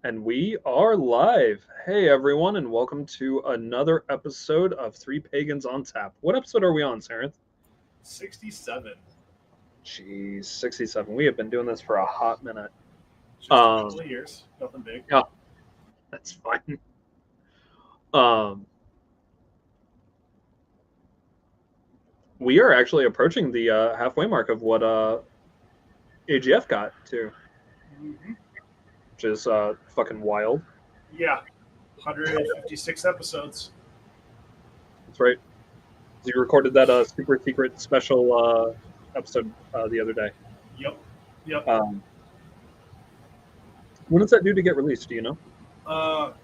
And we are live. Hey, everyone, and welcome to another episode of Three Pagans on Tap. What episode are we on, Sarenth? 67. Jeez, 67. We have been doing this for a hot minute. Just a couple of years. Nothing big. Yeah, that's fine. We are actually approaching the halfway mark of what AGF got to, which is fucking wild. Yeah. 156 episodes. That's right. You recorded that super secret special episode the other day. Yep. When is that due to get released? Do you know?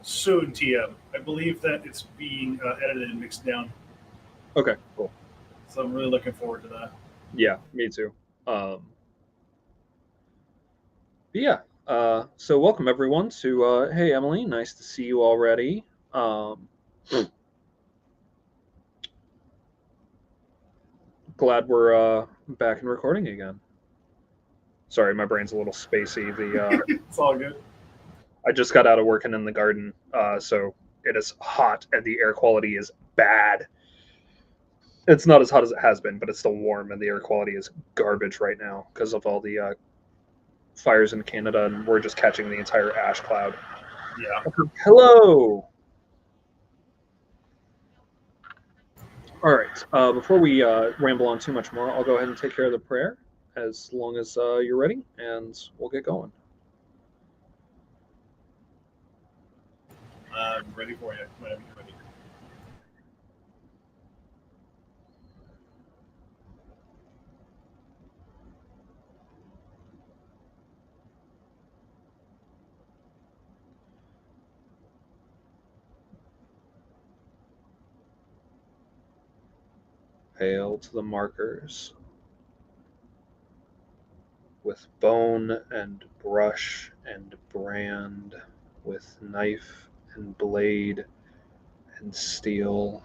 Soon, TM. I believe that it's being edited and mixed down. Okay, cool. So I'm really looking forward to that. Yeah, me too. Yeah. So welcome everyone to hey Emily, nice to see you already. Glad we're back and recording again. Sorry, my brain's a little spacey. It's all good. I just got out of working in the garden, so it is hot and the air quality is bad. It's not as hot as it has been, but it's still warm, and the air quality is garbage right now because of all the fires in Canada, and we're just catching the entire ash cloud. Yeah. Hello. All right. Before we ramble on too much more, I'll go ahead and take care of the prayer as long as you're ready, and we'll get going. I'm ready for you whenever you're ready. Hail to the markers with bone and brush and brand, with knife and blade and steel,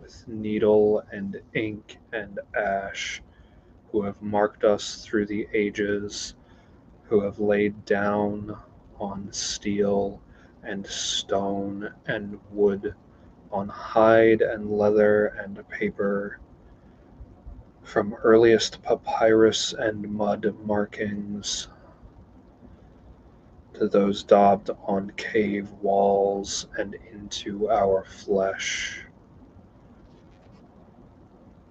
with needle and ink and ash, who have marked us through the ages, who have laid down on steel and stone and wood, on hide and leather and paper, from earliest papyrus and mud markings to those daubed on cave walls and into our flesh.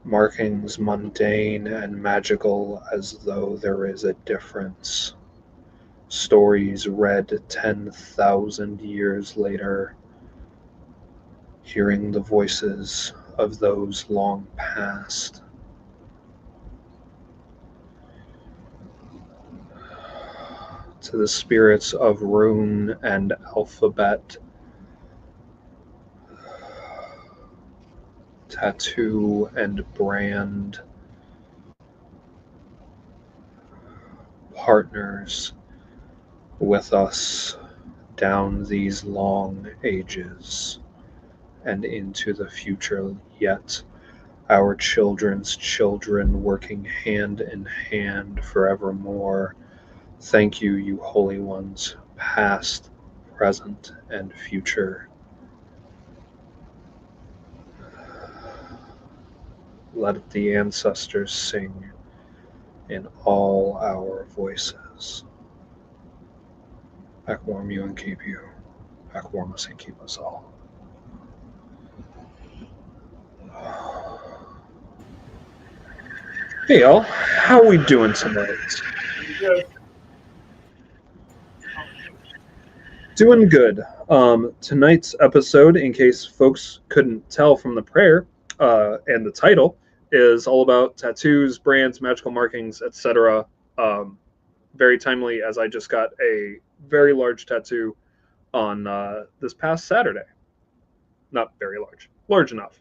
Markings mundane and magical as though there is a difference. Stories read 10,000 years later, hearing the voices of those long past. To the spirits of rune and alphabet, tattoo and brand, partners with us down these long ages and into the future yet, our children's children working hand in hand forevermore. Thank you, you holy ones, past, present, and future. Let the ancestors sing in all our voices. Back warm you and keep you. Back warm us and keep us all. Hey y'all, how we doing tonight? Good. Doing good. Tonight's episode, in case folks couldn't tell from the prayer and the title, is all about tattoos, brands, magical markings, etc. Very timely, as I just got a very large tattoo on this past Saturday. Not very large, large enough.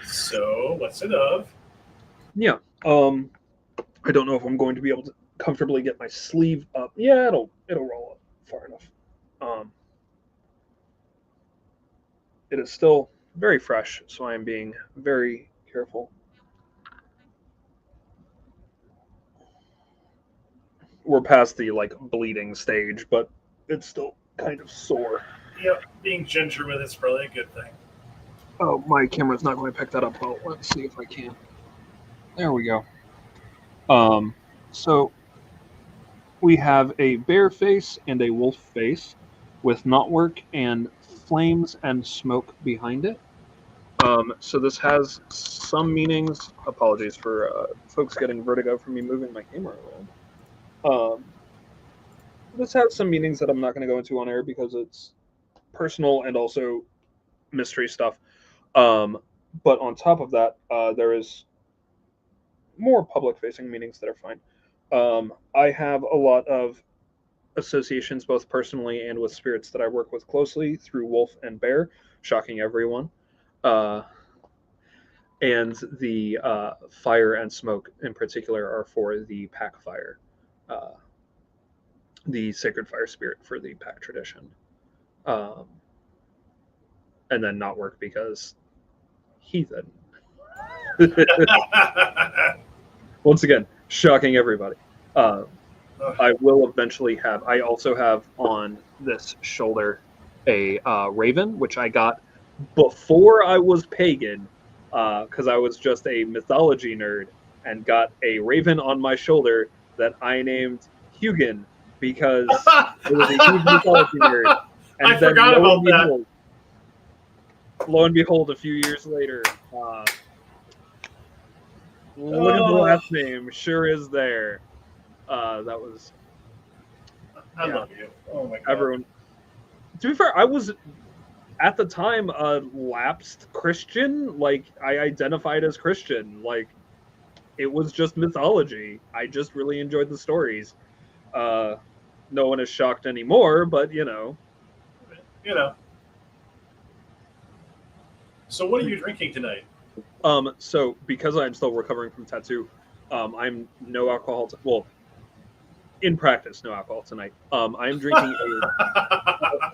So, what's it of? Yeah. I don't know if I'm going to be able to comfortably get my sleeve up. Yeah, it'll roll up far enough. It is still very fresh, so I am being very careful. we're past the like bleeding stage, but it's still kind of sore. Yep, being ginger with it's probably a good thing. Oh, my camera's not going to pick that up. Well, let's see if I can. There we go. So we have a bear face and a wolf face with knotwork and flames and smoke behind it. So this has some meanings. Apologies for folks getting vertigo from me moving my camera around. This has some meanings that I'm not going to go into on air because it's personal and also mystery stuff. But on top of that, there is more public-facing meanings that are fine. I have a lot of associations, both personally and with spirits that I work with closely through wolf and bear, shocking everyone. And the fire and smoke in particular are for the pack fire, the sacred fire spirit for the pack tradition. And then not work because heathen. Once again, shocking everybody. I will eventually have. I also have on this shoulder a raven, which I got before I was pagan, because I was just a mythology nerd, and got a raven on my shoulder that I named Hugin because it was a huge mythology nerd. And I forgot about that. Lo and behold, a few years later, look at the last name. Sure is there. That was. I love you. Oh my god. Everyone. To be fair, I was at the time a lapsed Christian. Like I identified as Christian. Like it was just mythology. I just really enjoyed the stories. No one is shocked anymore, but you know. So what are you drinking tonight? So because I'm still recovering from tattoo, I'm no alcohol. Well, in practice, no alcohol tonight. I'm drinking.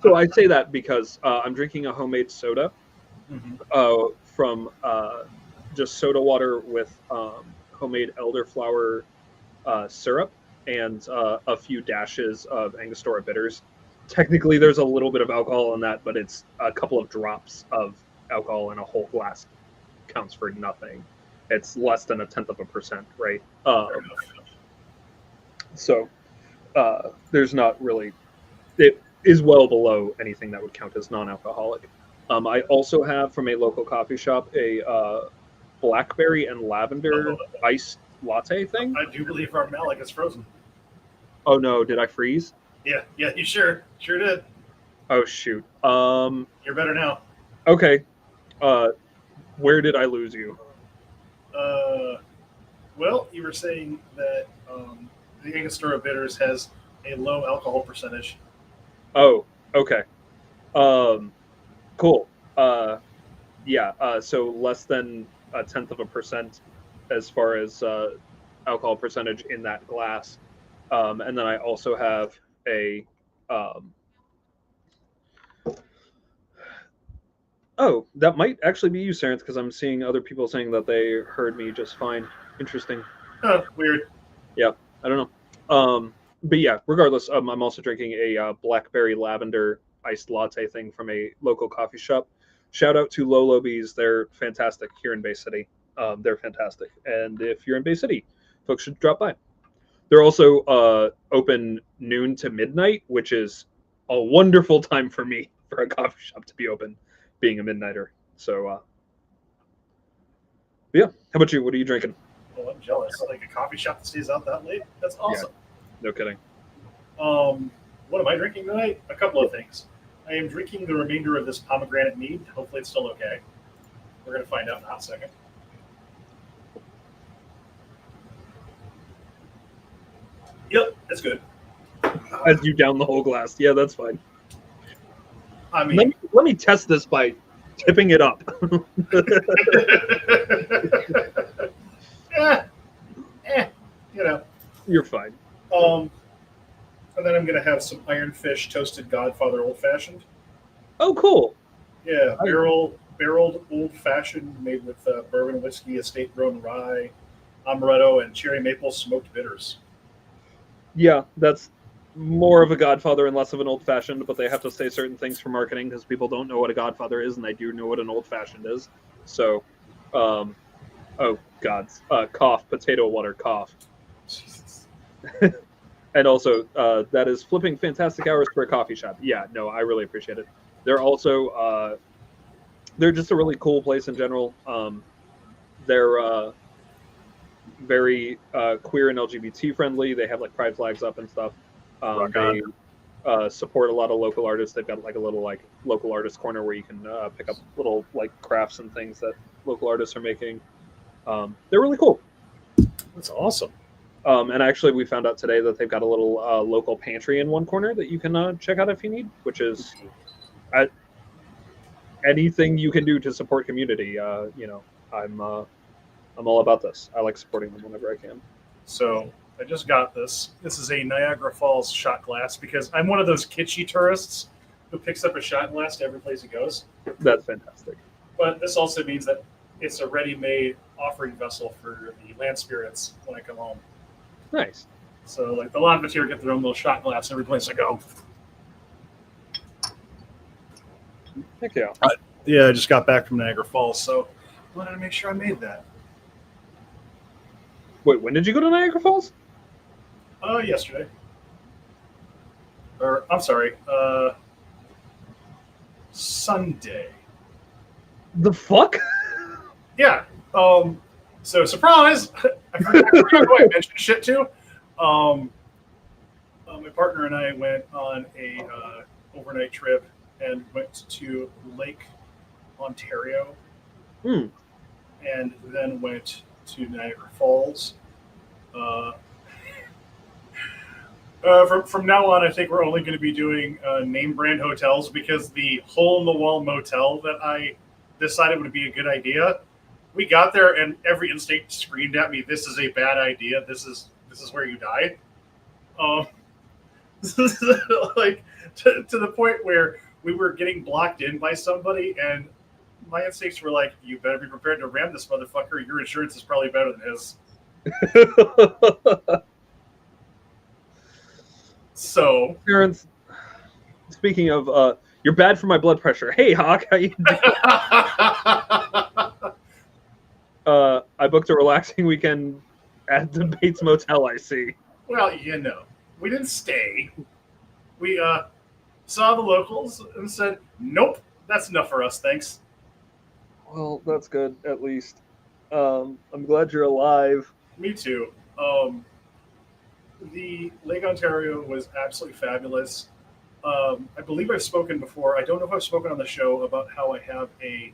So I say that because I'm drinking a homemade soda from just soda water with homemade elderflower syrup and a few dashes of Angostura bitters. Technically, there's a little bit of alcohol in that, but it's a couple of drops of alcohol in a whole glass counts for nothing. It's less than 0.1%, right? So there's not really. It is well below anything that would count as non-alcoholic. I also have from a local coffee shop a blackberry and lavender iced latte thing. I do believe our Maleck is frozen. Oh no, did I freeze? Yeah, you sure did. Oh shoot. You're better now. Okay. Where did I lose you? Well, you were saying that the Angostura bitters has a low alcohol percentage. Oh, okay. Cool. Yeah. So less than 0.1% as far as alcohol percentage in that glass. And then I also have a. Oh, that might actually be you, Sarenth, because I'm seeing other people saying that they heard me just fine. Interesting. Oh, weird. Yeah, I don't know. But yeah, regardless, I'm also drinking a blackberry lavender iced latte thing from a local coffee shop. Shout out to Lolo Bees. They're fantastic here in Bay City. They're fantastic. And if you're in Bay City, folks should drop by. They're also open noon to midnight, which is a wonderful time for me for a coffee shop to be open, being a midnighter. So, yeah. How about you? What are you drinking? Oh, I'm jealous. Like a coffee shop that stays out that late? That's awesome. Yeah, no kidding. What am I drinking tonight? A couple of things. I am drinking the remainder of this pomegranate mead. Hopefully it's still okay. We're going to find out in a hot second. Yep, that's good. As you down the whole glass. Yeah, that's fine. I mean, let me test this by tipping it up. You know. You're fine. And then I'm going to have some Ironfish Toasted Godfather Old Fashioned. Oh, cool. Yeah, barreled Old Fashioned made with bourbon whiskey, estate grown rye, amaretto, and cherry maple smoked bitters. Yeah, that's more of a Godfather and less of an Old Fashioned, but they have to say certain things for marketing because people don't know what a Godfather is, and I do know what an Old Fashioned is. So, um, oh God, cough, potato water, cough. Jesus. And also, that is flipping fantastic hours for a coffee shop. Yeah, no, I really appreciate it. They're also, they're just a really cool place in general. They're very queer and LGBT friendly. They have like pride flags up and stuff. Rock They on. support a lot of local artists. They've got like a little like local artist corner where you can pick up little like crafts and things that local artists are making. They're really cool. That's awesome. And actually, we found out today that they've got a little local pantry in one corner that you can check out if you need, which is anything you can do to support community. I'm all about this. I like supporting them whenever I can. So I just got this. This is a Niagara Falls shot glass because I'm one of those kitschy tourists who picks up a shot glass to every place he goes. That's fantastic. But this also means that it's a ready-made offering vessel for the land spirits when I come home. Nice. So like the Lava Tier get their own little shot glass every place I go. Heck yeah. Yeah, I just got back from Niagara Falls, so I wanted to make sure I made that. Wait, when did you go to Niagara Falls? Yesterday. Or I'm sorry, Sunday. The fuck? Yeah. So surprise! I forgot who I mentioned shit to. My partner and I went on a overnight trip and went to Lake Ontario, and then went to Niagara Falls. From now on, I think we're only going to be doing name brand hotels because the hole in the wall motel that I decided would be a good idea. We got there and every instinct screamed at me, "This is a bad idea. This is where you die." Like to the point where we were getting blocked in by somebody, and my instincts were like, "You better be prepared to ram this motherfucker. Your insurance is probably better than his." So, Terrence, speaking of, you're bad for my blood pressure. Hey, Hawk, how you doing? I booked a relaxing weekend at the Bates Motel. I see. well, we didn't stay. We saw the locals and said, "Nope, that's enough for us, thanks." Well, that's good at least. I'm glad you're alive. Me too. The Lake Ontario was absolutely fabulous. I believe I've spoken before. I don't know if I've spoken on the show about how I have a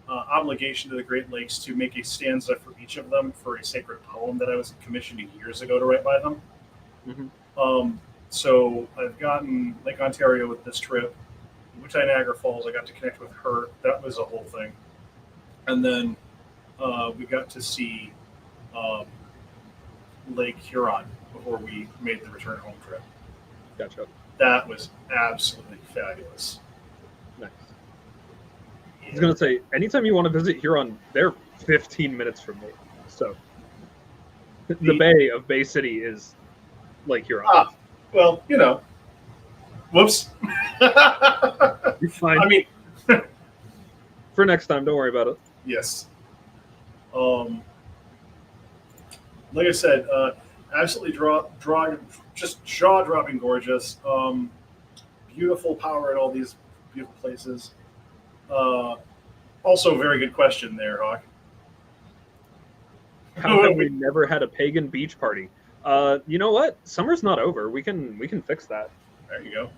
obligation to the Great Lakes to make a stanza for each of them for a sacred poem that I was commissioned years ago to write by them. Mm-hmm. So I've gotten Lake Ontario with this trip. Which Niagara Falls, I got to connect with her. That was a whole thing. And then we got to see Lake Huron before we made the return home trip. Gotcha. That was absolutely fabulous. Nice. I was gonna say, anytime you want to visit Huron, they're 15 minutes from me. So the bay of Bay City is Lake Huron. Well, whoops. You're fine. I mean, for next time, don't worry about it. yes. Like I said, absolutely just jaw-dropping gorgeous. Beautiful power at all these beautiful places. Also, very good question there, Hawk. How have we never had a pagan beach party? You know what? Summer's not over. We can fix that. There you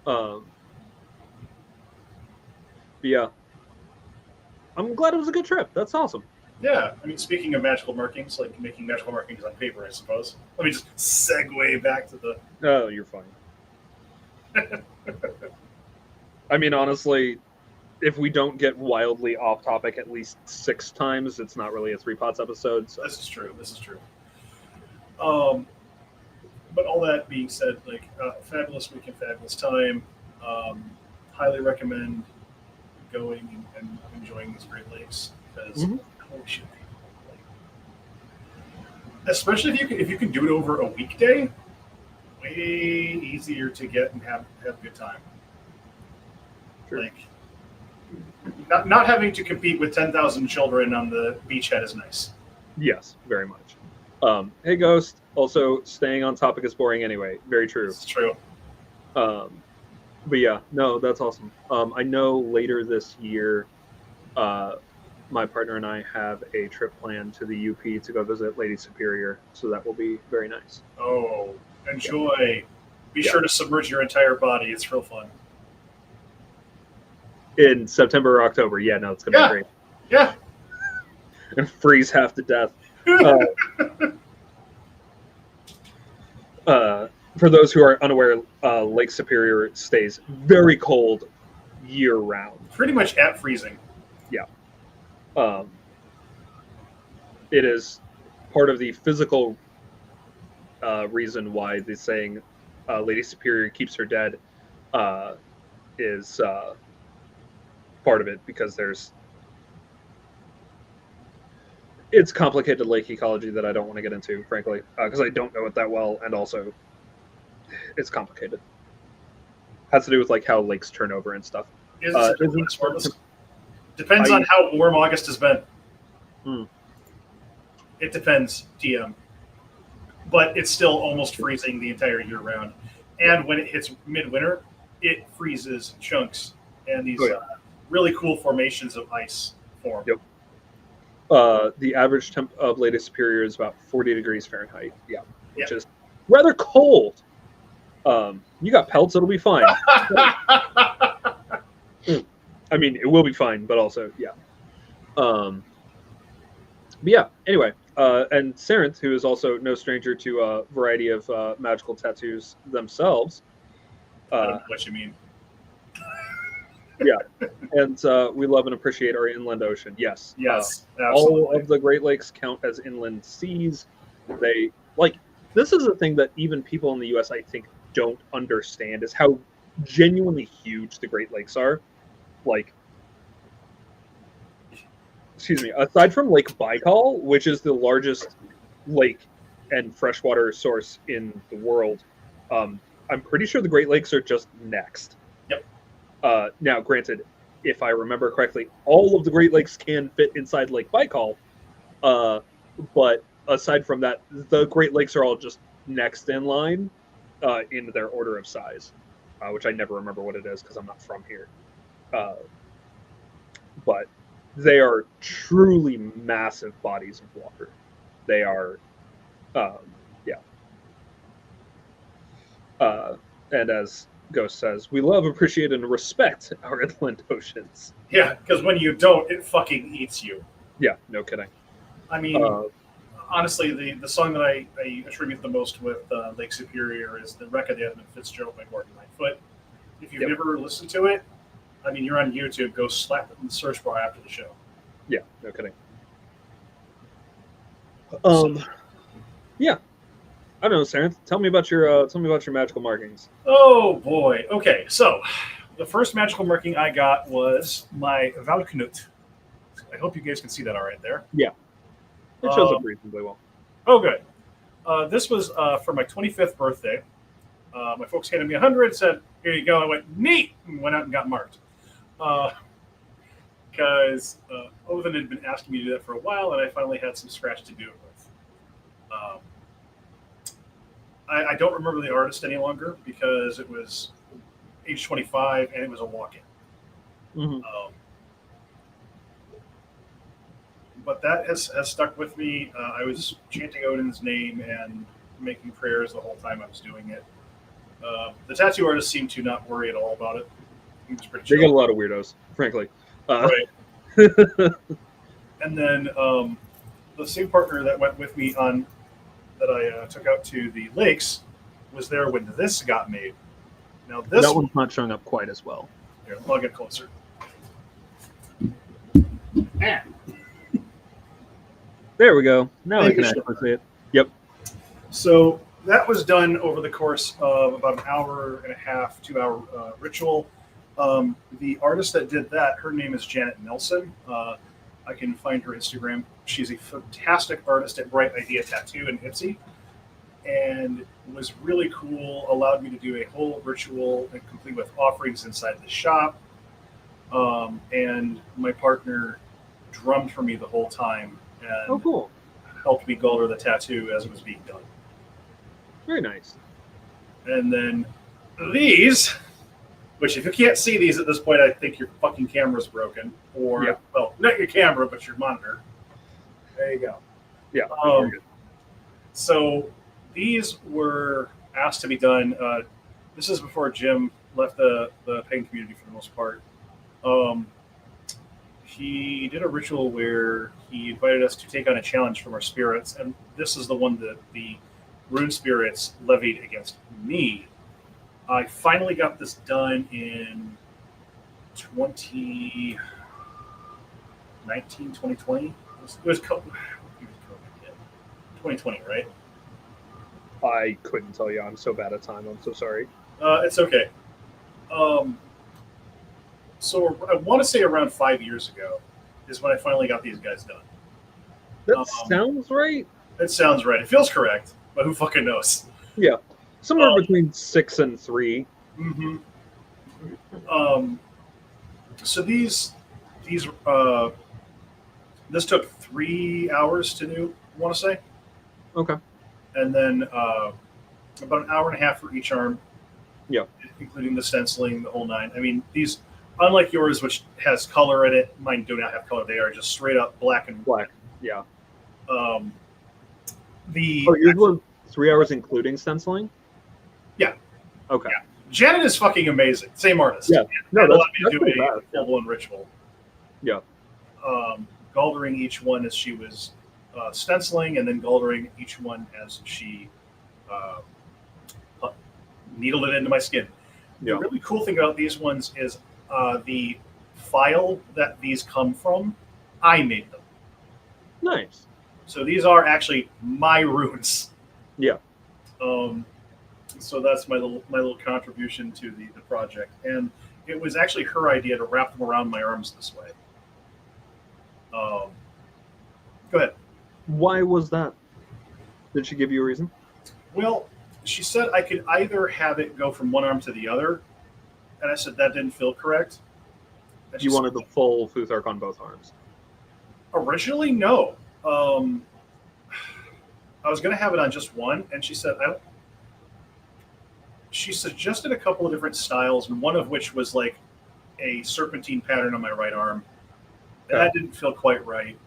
go. Yeah. I'm glad it was a good trip. That's awesome. Yeah, I mean, speaking of magical markings, like making magical markings on paper, I suppose. Let me just segue back to the. Oh, you're fine. I mean, honestly, if we don't get wildly off topic at least 6 times, it's not really a 3 Pots episode. So. This is true. But all that being said, like fabulous weekend, fabulous time. Highly recommend going and enjoying these Great Lakes because holy shit, especially if you can do it over a weekday, way easier to get and have a good time. True. Like, not having to compete with 10,000 children on the beachhead is nice. Yes, very much. Hey, Ghost. Also, staying on topic is boring anyway. Very true. It's true. But yeah, no, that's awesome. I know later this year, my partner and I have a trip planned to the UP to go visit Lady Superior, so that will be very nice. Oh, enjoy. Yeah. Be sure to submerge your entire body. It's real fun. In September or October, yeah, no, it's gonna be great. Yeah. And freeze half to death. For those who are unaware, Lake Superior stays very cold year round. Pretty much at freezing. Yeah. It is part of the physical reason why the saying Lady Superior keeps her dead is part of it, because it's complicated lake ecology that I don't want to get into, frankly, because I don't know it that well, and also it's complicated. Has to do with like how lakes turn over and stuff. Depends on how warm August has been. Hmm. It depends, TM. But it's still almost freezing the entire year round. And when it hits midwinter, it freezes chunks, and these really cool formations of ice form. Yep. The average temp of Lady Superior is about 40 degrees Fahrenheit. Yeah, which is rather cold. You got pelts, it'll be fine. I mean, it will be fine, but also, yeah. But yeah, anyway. And Sarenth, who is also no stranger to a variety of magical tattoos themselves. I don't know what you mean. Yeah, and we love and appreciate our inland ocean. Yes. Yes, absolutely. All of the Great Lakes count as inland seas. They, like, this is a thing that even people in the U.S., I think, don't understand, is how genuinely huge the Great Lakes are. Like, excuse me, aside from Lake Baikal, which is the largest lake and freshwater source in the world, I'm pretty sure the Great Lakes are just next. Yep. Now, granted, if I remember correctly, all of the Great Lakes can fit inside Lake Baikal, but aside from that, the Great Lakes are all just next in line in their order of size, which I never remember what it is because I'm not from here. But they are truly massive bodies of water. They are, and as Ghost says, we love, appreciate, and respect our inland oceans. Yeah, because when you don't, it fucking eats you. Yeah, no kidding. I mean, honestly, the song that I attribute the most with Lake Superior is The Wreck of the Edmund Fitzgerald by Gordon Lightfoot. If you've never listened to it, I mean, you're on YouTube, go slap it in the search bar after the show. Yeah, no kidding. Yeah. I don't know, Sarenth. Tell me about your magical markings. Oh boy. Okay, so the first magical marking I got was my Valknut. I hope you guys can see that all right there. Yeah, it shows up reasonably well. Oh, good. This was for my 25th birthday. My folks handed me 100, said, "Here you go." I went, "Neat," and went out and got marked. Because Odin had been asking me to do that for a while, and I finally had some scratch to do it with. I don't remember the artist any longer because it was age 25 and it was a walk-in. Mm-hmm. But that has stuck with me. I was chanting Odin's name and making prayers the whole time I was doing it. The tattoo artist seemed to not worry at all about it. He was pretty chill. They get a lot of weirdos, frankly. Right. And then the same partner that went with me on that I took out to the lakes was there when this got made. Now this that one's not showing up quite as well. Here, I'll get closer. There we go. Now I can actually see it. Yep. So that was done over the course of about an hour and a half, 2 hour ritual. The artist that did that, her name is Janet Nelson. I can find her Instagram. She's a fantastic artist at Bright Idea Tattoo in Ipsy. and was really cool. Allowed me to do a whole ritual complete with offerings inside the shop. And my partner drummed for me the whole time Oh, and cool. helped me color the tattoo as it was being done. Very nice. And then these, which if you can't see these at this point, I think your fucking camera's broken. Or, Yeah. well, not your camera, but your monitor. There you go. Yeah. So these were asked to be done. This is before Jim left the pagan community for the most part. He did a ritual where he invited us to take on a challenge from our spirits, and this is the one that the rune spirits levied against me. I finally got this done in 2019, 2020. It was 2020, right? I couldn't tell you. I'm so bad at time. I'm so sorry. It's okay. So I want to say around 5 years ago is when I finally got these guys done. That sounds right. It sounds right. It feels correct, but who fucking knows? Yeah. Somewhere between 6 and 3. Mm-hmm. So this took 3 hours to do, I want to say. Okay. And then about an hour and a half for each arm. Yeah. Including the stenciling, the whole nine. I mean, these, unlike yours, which has color in it, mine do not have color. They are just straight up black and black. Yeah. Yours were 3 hours including stenciling? Yeah. Okay. Yeah. Janet is fucking amazing. Same artist. Yeah. No, allowed me to do a bad. full-blown ritual. Yeah. Galdering each one as she was stenciling, and then galdering each one as she needled it into my skin. Yeah. The really cool thing about these ones is the file that these come from, I made them. Nice. So these are actually my runes. Yeah. So that's my little contribution to the project, and it was actually her idea to wrap them around my arms this way. Go ahead. Why was that? Did she give you a reason? Well, she said I could either have it go from one arm to the other, and I said that didn't feel correct. You wanted the full Futhark on both arms? Originally, no. I was going to have it on just one, and she said, she suggested a couple of different styles, and one of which was like a serpentine pattern on my right arm. That didn't feel quite right.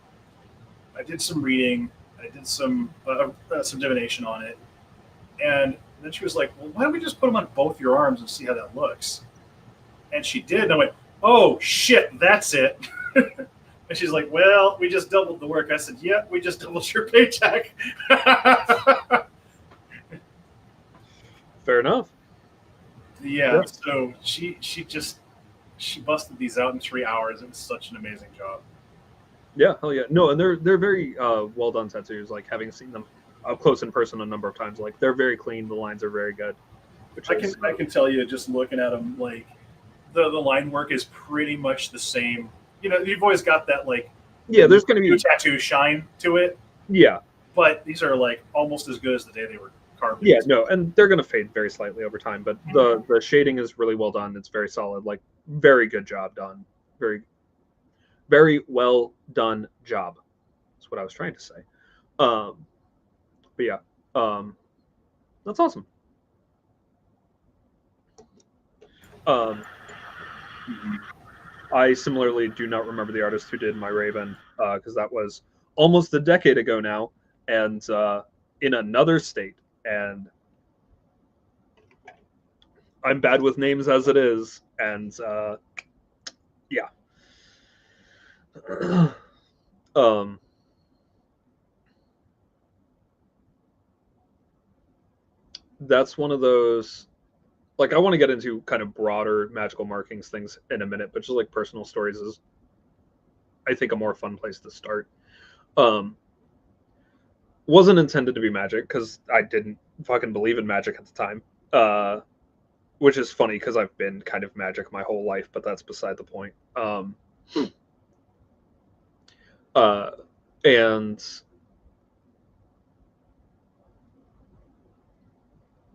I did some reading. I did some divination on it. And then she was like, well, why don't we just put them on both your arms and see how that looks? And she did. And I went, oh, shit, that's it. And she's like, well, we just doubled the work. I said, yeah, we just doubled your paycheck. Fair enough. Yeah, so she busted these out in 3 hours. It was such an amazing job. Yeah, hell yeah. No, and they're very well done tattoos. Like, having seen them up close in person a number of times, like, they're very clean. The lines are very good. Which I can tell you, just looking at them, like the line work is pretty much the same. You know, you've always got that like there's going to be tattoo shine to it. Yeah, but these are like almost as good as the day they were carved. Yeah, no, and they're going to fade very slightly over time, but the shading is really well done. It's very solid. Like, very good job done. Very, very well done job. That's what I was trying to say. But yeah, that's awesome. I similarly do not remember the artist who did my Raven, because that was almost a decade ago now, and in another state. And I'm bad with names as it is, and yeah. That's one of those, like, I want to get into kind of broader magical markings things in a minute, but just like personal stories is, I think, a more fun place to start. Wasn't intended to be magic because I didn't fucking believe in magic at the time, which is funny because I've been kind of magic my whole life, but that's beside the point. And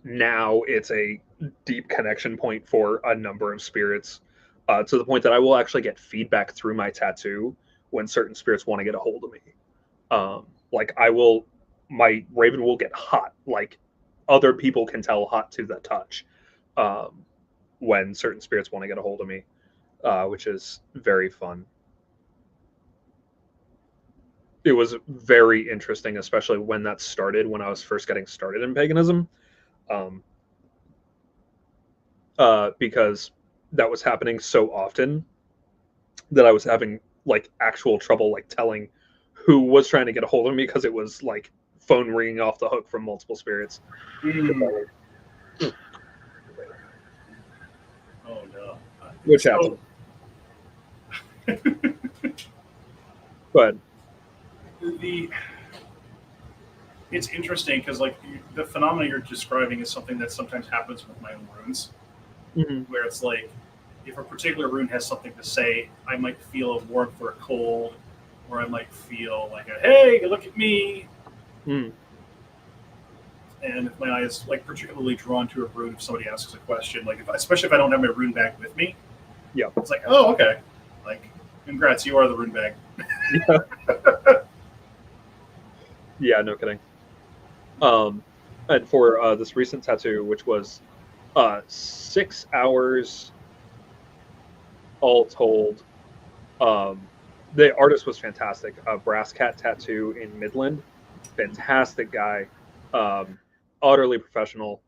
now it's a deep connection point for a number of spirits, to the point that I will actually get feedback through my tattoo when certain spirits want to get a hold of me. Like my raven will get hot, like other people can tell hot to the touch, when certain spirits want to get a hold of me, which is very fun. It was very interesting, especially when that started, when I was first getting started in paganism, um, because that was happening so often that I was having like actual trouble like telling who was trying to get a hold of me, because it was like phone ringing off the hook from multiple spirits. Mm. Oh no. Which happened. But it's interesting because like the phenomena you're describing is something that sometimes happens with my own runes, where it's like if a particular rune has something to say, I might feel a warmth or a cold, or I might feel like a hey, look at me. Mm. And if my eye is like particularly drawn to a rune, if somebody asks a question, like especially if I don't have my rune bag with me, Yeah, it's like, oh, okay, like congrats, you are the rune bag. yeah, yeah, no kidding. And for this recent tattoo, which was 6 hours all told, the artist was fantastic. A brass cat tattoo in Midland, fantastic guy, utterly professional.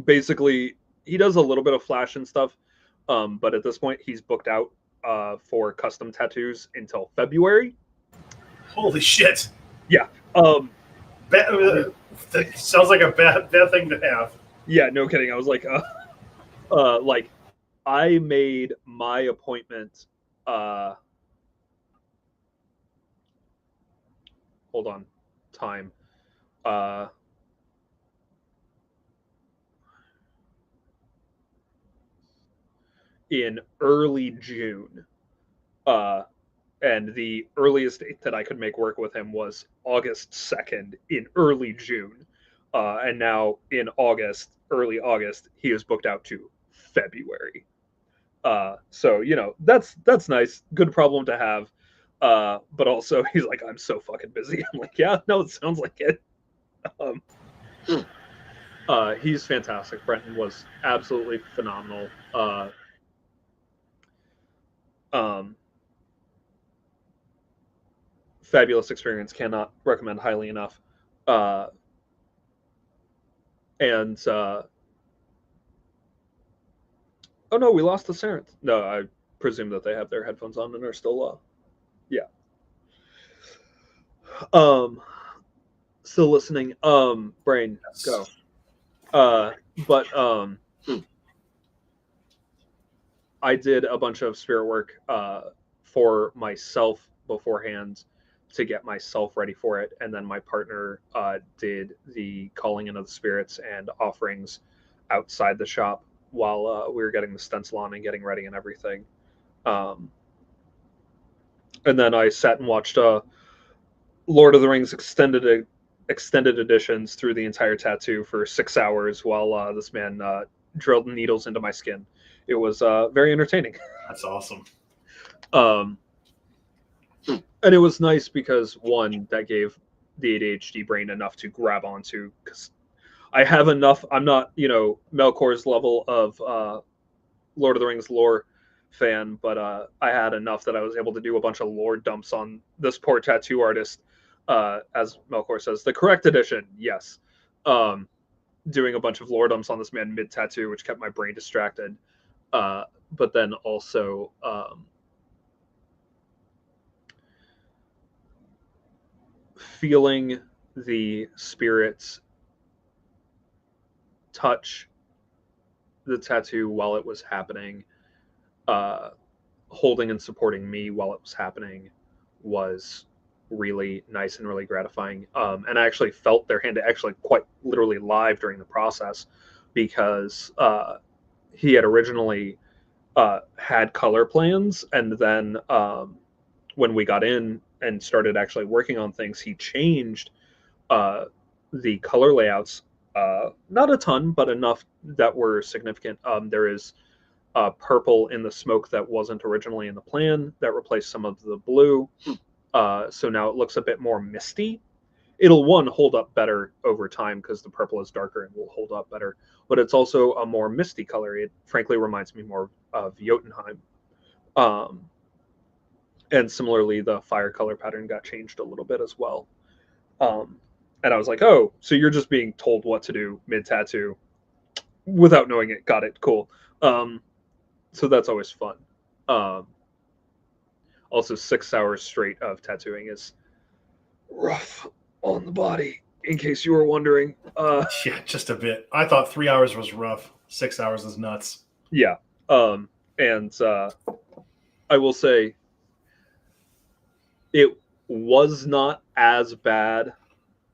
Basically, he does a little bit of flash and stuff, but at this point, he's booked out for custom tattoos until February. Holy shit! Yeah. That sounds like a bad thing to have. Yeah, no kidding. I was like I made my appointment. Hold on, time. Uh, in early June. Uh, and the earliest date that I could make work with him was August 2nd in early June. And now in August, early August, he is booked out to February. So that's nice, good problem to have. But also he's like, I'm so fucking busy. I'm like, yeah, no, it sounds like it. Um, he's fantastic. Brenton was absolutely phenomenal. Um, Fabulous experience. Cannot recommend highly enough. And oh no, we lost the Sarenth. No, I presume that they have their headphones on and are still yeah. Still listening. Brain, go. But I did a bunch of spirit work for myself beforehand to get myself ready for it, and then my partner did the calling in of the spirits and offerings outside the shop while we were getting the stencil on and getting ready and everything. And then I sat and watched Lord of the Rings extended editions through the entire tattoo for 6 hours while this man drilled needles into my skin. It was very entertaining. That's awesome. And it was nice because one, that gave the ADHD brain enough to grab onto, because I have enough. I'm not, Melkor's level of Lord of the Rings lore fan, but I had enough that I was able to do a bunch of lore dumps on this poor tattoo artist. As Melkor says, the correct edition, yes. Doing a bunch of lore dumps on this man mid tattoo, which kept my brain distracted. But then also feeling the spirits touch the tattoo while it was happening, holding and supporting me while it was happening, was really nice and really gratifying. And I actually felt their hand actually quite literally live during the process, because he had originally had color plans, and then when we got in and started actually working on things, he changed the color layouts Not a ton, but enough that were significant. There is purple in the smoke that wasn't originally in the plan that replaced some of the blue. So now it looks a bit more misty. It'll hold up better over time because the purple is darker and will hold up better. But it's also a more misty color. It frankly reminds me more of Jotunheim. And similarly, the fire color pattern got changed a little bit as well. And I was like, oh, so you're just being told what to do mid tattoo without knowing it. Got it. Cool. So that's always fun. Also, 6 hours straight of tattooing is rough on the body, in case you were wondering. Yeah, just a bit. I thought 3 hours was rough. 6 hours is nuts. Yeah. And I will say it was not as bad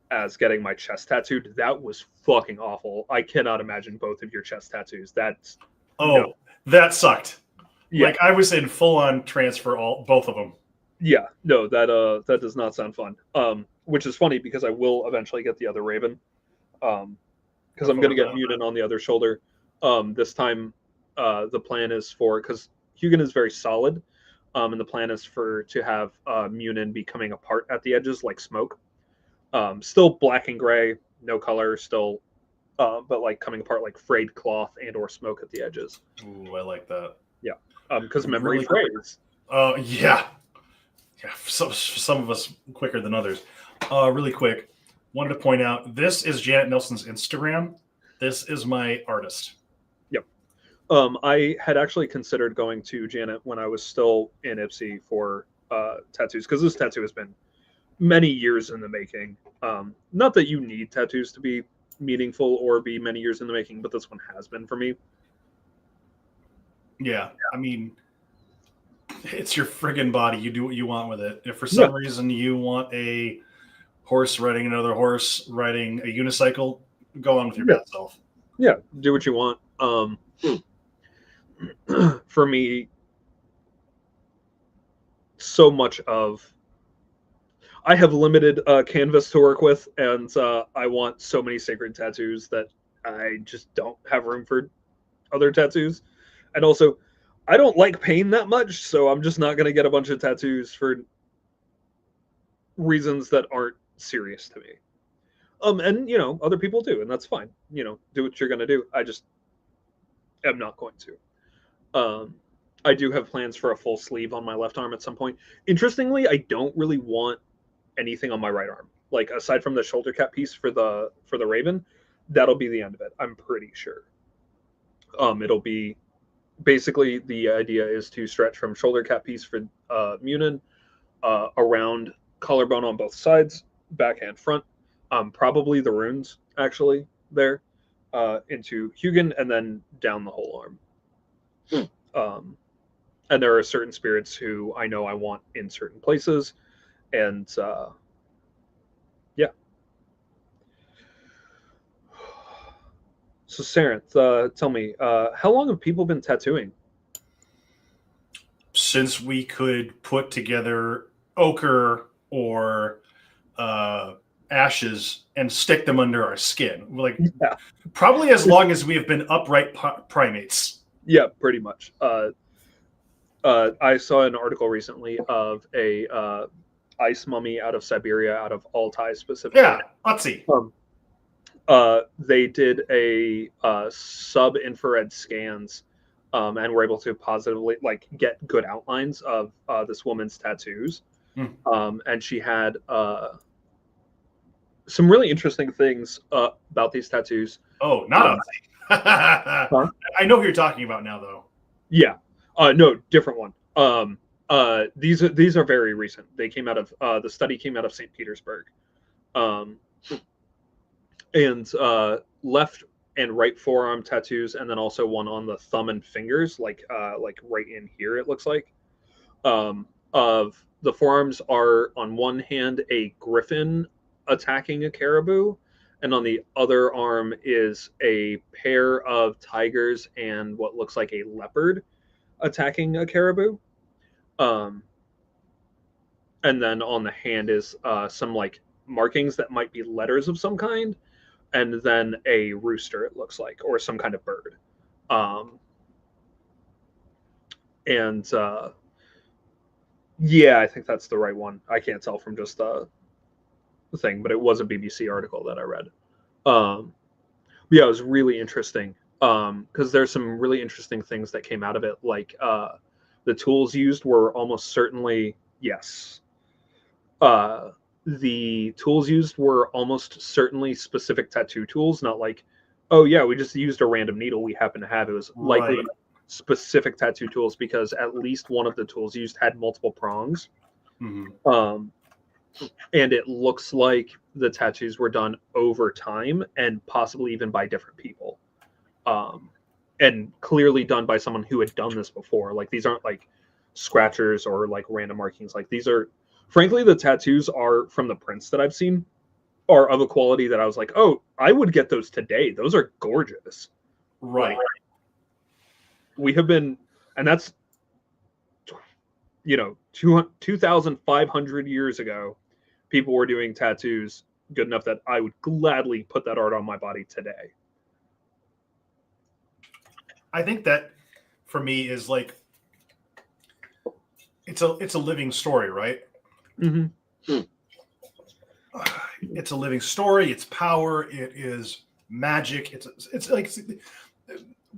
as getting my chest tattooed. That was fucking awful. I cannot imagine both of your chest tattoos. That's no. That sucked. Yeah. Like I was in full on transfer both of them. Yeah, no, that does not sound fun. Which is funny because I will eventually get the other Raven. Because I'm gonna get Munin on the other shoulder. This time the plan is because Hugin is very solid. And the plan is to have Munin be coming apart at the edges like smoke. Still black and gray, no color, still but like coming apart like frayed cloth and or smoke at the edges. Ooh, I like that. Yeah. Because memory frays. Oh yeah. Yeah, so some of us quicker than others. Really quick, wanted to point out, this is Janet Nelson's Instagram. This is my artist. Yep. I had actually considered going to Janet when I was still in Ipsy for tattoos, because this tattoo has been many years in the making. Not that you need tattoos to be meaningful or be many years in the making, but this one has been for me. Yeah, I mean, it's your friggin' body. You do what you want with it. If for some reason you want a horse riding another horse riding a unicycle, go on with your bad self. Yeah, do what you want. For me, so much of I have limited canvas to work with, and I want so many sacred tattoos that I just don't have room for other tattoos. And also, I don't like pain that much, so I'm just not going to get a bunch of tattoos for reasons that aren't serious to me. And other people do, and that's fine. Do what you're going to do. I just am not going to. I do have plans for a full sleeve on my left arm at some point. Interestingly, I don't really want anything on my right arm. Like aside from the shoulder cap piece for the Raven, that'll be the end of it. I'm pretty sure. It'll be basically the idea is to stretch from shoulder cap piece for Munin around collarbone on both sides, back and front. Probably the runes actually there into Hugin, and then down the whole arm. And there are certain spirits who I know I want in certain places, and yeah. So Sarenth, tell me, how long have people been tattooing? Since we could put together ochre or ashes and stick them under our skin. Probably as long as we have been upright primates. Yeah, pretty much. I saw an article recently of a ice mummy out of Siberia, out of Altai specifically. Yeah, let's see. They did a sub-infrared scans and were able to positively get good outlines of this woman's tattoos. And she had some really interesting things about these tattoos. Oh, not huh? I know who you're talking about now, though. Yeah. No, different one. These are very recent. They came out of the study came out of St. Petersburg. And left and right forearm tattoos, and then also one on the thumb and fingers, like right in here, it looks like. Of the forearms are on one hand a griffin attacking a caribou, and on the other arm is a pair of tigers and what looks like a leopard attacking a caribou. And then on the hand is some markings that might be letters of some kind. and then a rooster, it looks like, or some kind of bird. And yeah, I think that's the right one. I can't tell from just the thing, but it was a BBC article that I read. Yeah, it was really interesting because there's some really interesting things that came out of it. Like the tools used were almost certainly, yes. The tools used were almost certainly specific tattoo tools, not like, oh yeah, we just used a random needle we happen to have. It was likely specific tattoo tools because at least one of the tools used had multiple prongs. Mm-hmm. And it looks like the tattoos were done over time and possibly even by different people. And clearly done by someone who had done this before. Like these aren't like scratchers or like random markings. Like these are, frankly, the tattoos are from the prints that I've seen are of a quality that I was like, oh, I would get those today. Those are gorgeous. Right. We have been, and that's, 2,500 years ago, people were doing tattoos good enough that I would gladly put that art on my body today. I think that for me is like it's a living story, right? Mm-hmm. It's a living story. It's power. It is magic. It's like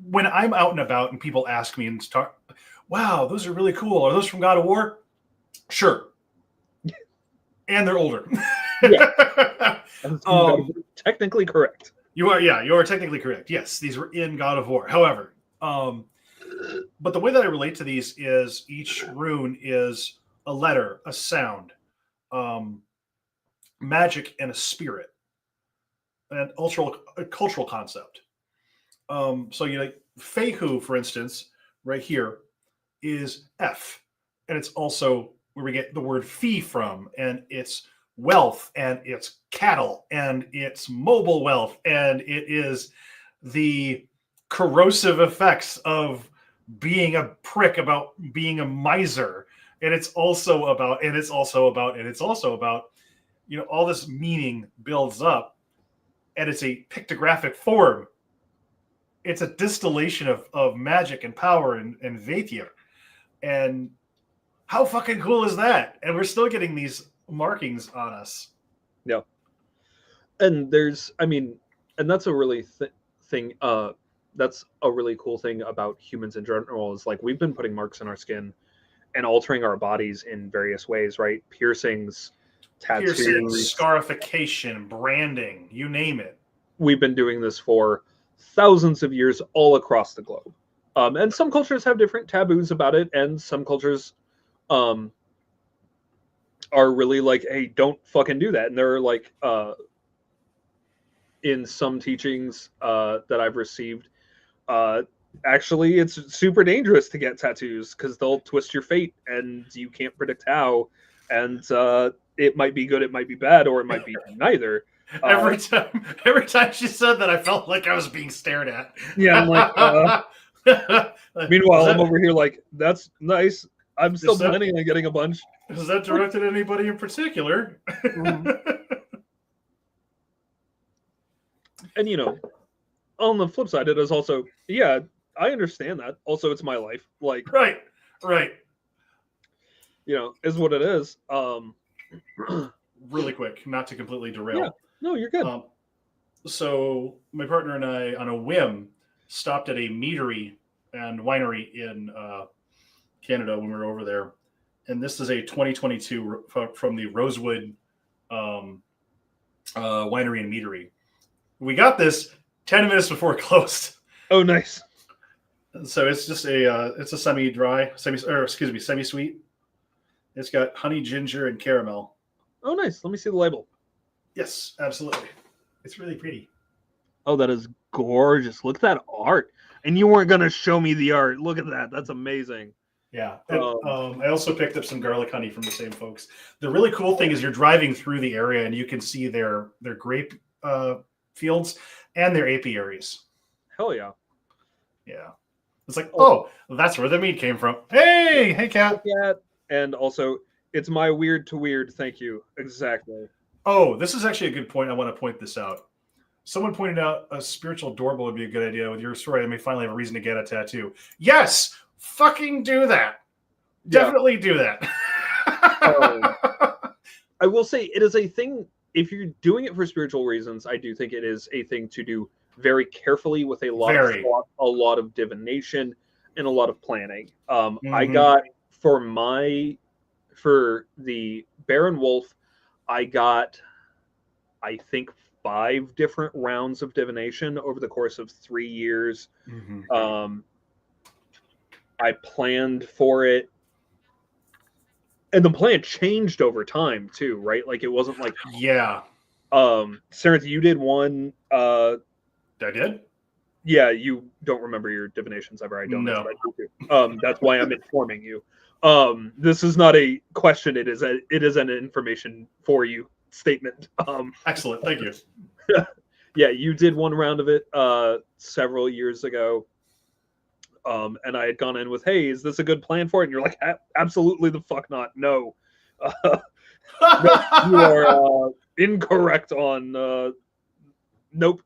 when I'm out and about and people ask me and talk, wow, those are really cool. Are those from God of War? Sure. And they're older. Yeah. Technically correct. You are technically correct. Yes, these were in God of War. However, but the way that I relate to these is each rune is a letter, a sound, magic, and a spirit, and a cultural concept. So Fehu, for instance, right here is F, and it's also where we get the word fee from, and it's wealth, and it's cattle, and it's mobile wealth, and it is the corrosive effects of being a prick, about being a miser, and it's also about all this meaning builds up, and it's a pictographic form. It's a distillation of magic and power and Vaethir. And how fucking cool is that? And we're still getting these markings on us. Yeah. And that's a really thing. That's a really cool thing about humans in general is like we've been putting marks in our skin and altering our bodies in various ways, right? Piercings, tattoos, scarification, branding, you name it. We've been doing this for thousands of years all across the globe. And some cultures have different taboos about it, and some cultures are really like, hey, don't fucking do that. And there are like in some teachings that I've received, actually it's super dangerous to get tattoos because they'll twist your fate and you can't predict how, and it might be good, it might be bad, or it might be neither. Every time she said that, I felt like I was being stared at. Yeah, I'm like meanwhile I'm over here like, that's nice, I'm still planning on getting a bunch. Is that directed at anybody in particular? And on the flip side, it is also, yeah, I understand that. Also, it's my life. Like, right. Is what it is. Really quick, not to completely derail. Yeah, no, you're good. So my partner and I, on a whim, stopped at a meadery and winery in Canada when we were over there. And this is a 2022 from the Rosewood Winery and Meadery. We got this 10 minutes before it closed. Oh, nice. So it's just it's a semi-sweet. It's got honey, ginger, and caramel. Oh, nice. Let me see the label. Yes, absolutely. It's really pretty. Oh, that is gorgeous. Look at that art. And you weren't going to show me the art. Look at that. That's amazing. Yeah. I also picked up some garlic honey from the same folks. The really cool thing is you're driving through the area and you can see their grape fields and their apiaries. Hell yeah. Yeah. It's like, oh, that's where the meat came from. Hey, Kat. Yeah. And also, it's my weird to weird. Thank you. Exactly. Oh, this is actually a good point. I want to point this out. Someone pointed out a spiritual doorbell would be a good idea. With your story, I may finally have a reason to get a tattoo. Yes, fucking do that. Yeah. Definitely do that. I will say it is a thing. If you're doing it for spiritual reasons, I do think it is a thing to do very carefully with a lot of thought, a lot of divination, and a lot of planning. I got for the Baron Wolf, I got, I think, 5 different rounds of divination over the course of 3 years. I planned for it, and the plan changed over time too, right? Like it wasn't like Sarenth, you did one. I did. Yeah, you don't remember your divinations ever. I don't. No. That's why I'm informing you. This is not a question. It is an information for you statement. Excellent. Thank you. Yeah, you did one round of it several years ago. And I had gone in with, hey, is this a good plan for it? And you're like, absolutely the fuck not. No. No, you are incorrect on nope.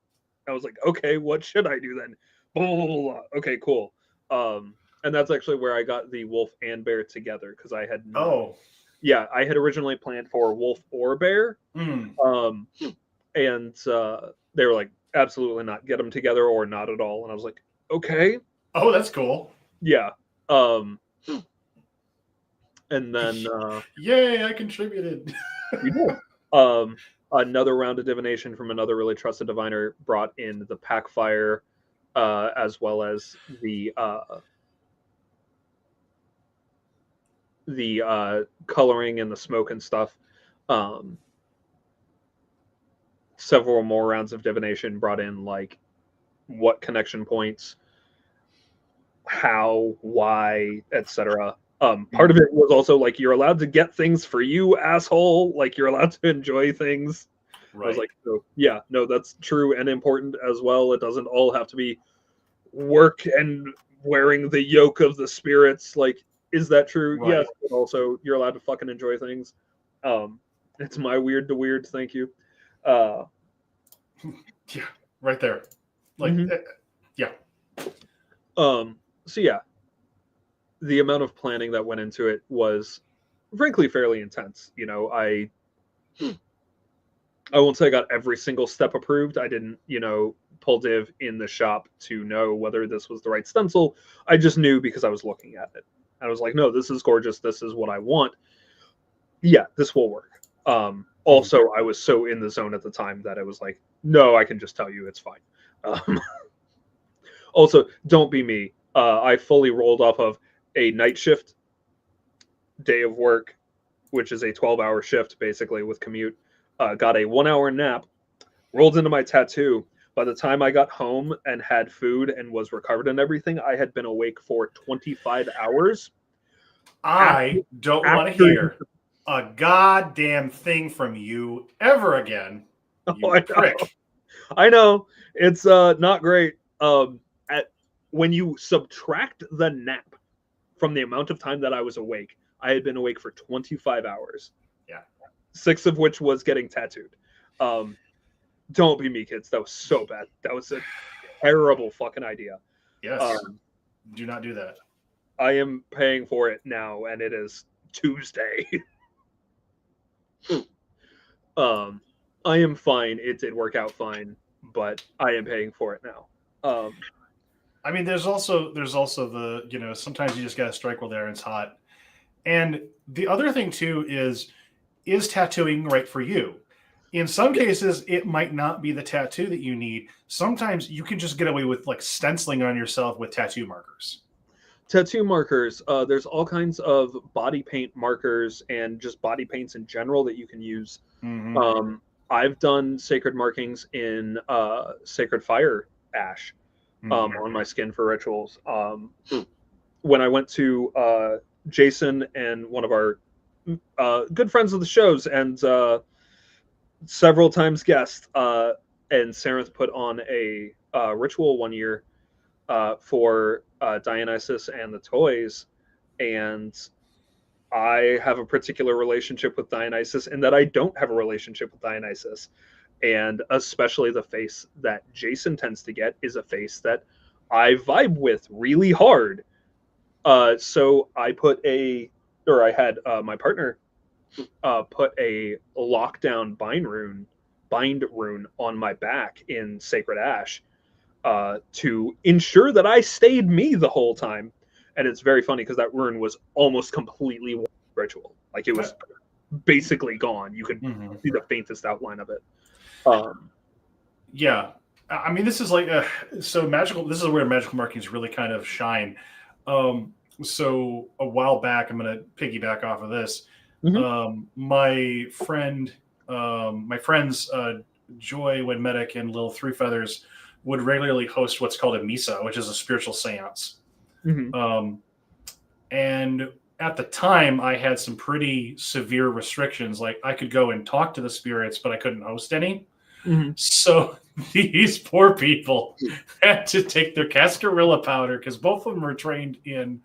I was like, okay, what should I do then? Blah, blah, blah, blah. Okay, cool. And that's actually where I got the wolf and bear together, because I had I had originally planned for wolf or bear. And they were like, absolutely not, get them together or not at all. And I was like, okay. Oh, that's cool. Yeah. And then yay, I contributed. You did. Another round of divination from another really trusted diviner brought in the Packfire, as well as the coloring and the smoke and stuff. Several more rounds of divination brought in like what connection points, how, why, etc. Part of it was also like, you're allowed to get things for you, asshole. Like, you're allowed to enjoy things. Right. I was like, oh, yeah, no, that's true and important as well. It doesn't all have to be work and wearing the yoke of the spirits. Like, is that true? Right. Yes, but also you're allowed to fucking enjoy things. It's my weird to weird. Thank you. Yeah, right there. Like, yeah. So yeah, the amount of planning that went into it was frankly fairly intense. You know, I won't say I got every single step approved. I didn't, pull div in the shop to know whether this was the right stencil. I just knew because I was looking at it. I was like, no, this is gorgeous. This is what I want. Yeah, this will work. Also, I was so in the zone at the time that I was like, no, I can just tell you it's fine. Also, don't be me. I fully rolled off of a night shift day of work, which is a 12-hour shift basically with commute. Got a 1-hour nap, rolled into my tattoo. By the time I got home and had food and was recovered and everything, I had been awake for 25 hours. I don't want to hear a goddamn thing from you ever again. You prick. I know. It's not great. When you subtract the nap from the amount of time that I was awake, I had been awake for 25 hours. Yeah. 6 of which was getting tattooed. Don't be me, kids. That was so bad. That was a terrible fucking idea. Yes. Do not do that. I am paying for it now, and it is Tuesday. I am fine. It did work out fine, but I am paying for it now. I mean, there's also the, sometimes you just got to strike while the iron's hot. And the other thing too is tattooing right for you? In some cases, it might not be the tattoo that you need. Sometimes you can just get away with like stenciling on yourself with tattoo markers. Tattoo markers. There's all kinds of body paint markers and just body paints in general that you can use. I've done sacred markings in sacred fire ash on my skin for rituals. When I went to Jason and one of our good friends of the shows and several times guest, and Sarenth put on a ritual one year for Dionysus and the toys, and I have a particular relationship with Dionysus in that I don't have a relationship with Dionysus. And especially the face that Jason tends to get is a face that I vibe with really hard. So I had my partner put a lockdown bind rune on my back in Sacred Ash to ensure that I stayed me the whole time. And it's very funny because that rune was almost completely ritual. Like it was basically gone. You could see the faintest outline of it. Yeah, I mean, this is like so magical. This is where magical markings really kind of shine. So a while back, I'm going to piggyback off of this. My friends Joy, Wenmedic, and Little Three Feathers would regularly host what's called a misa, which is a spiritual seance. And at the time, I had some pretty severe restrictions. Like I could go and talk to the spirits, but I couldn't host any. So these poor people had to take their cascarilla powder because both of them were trained in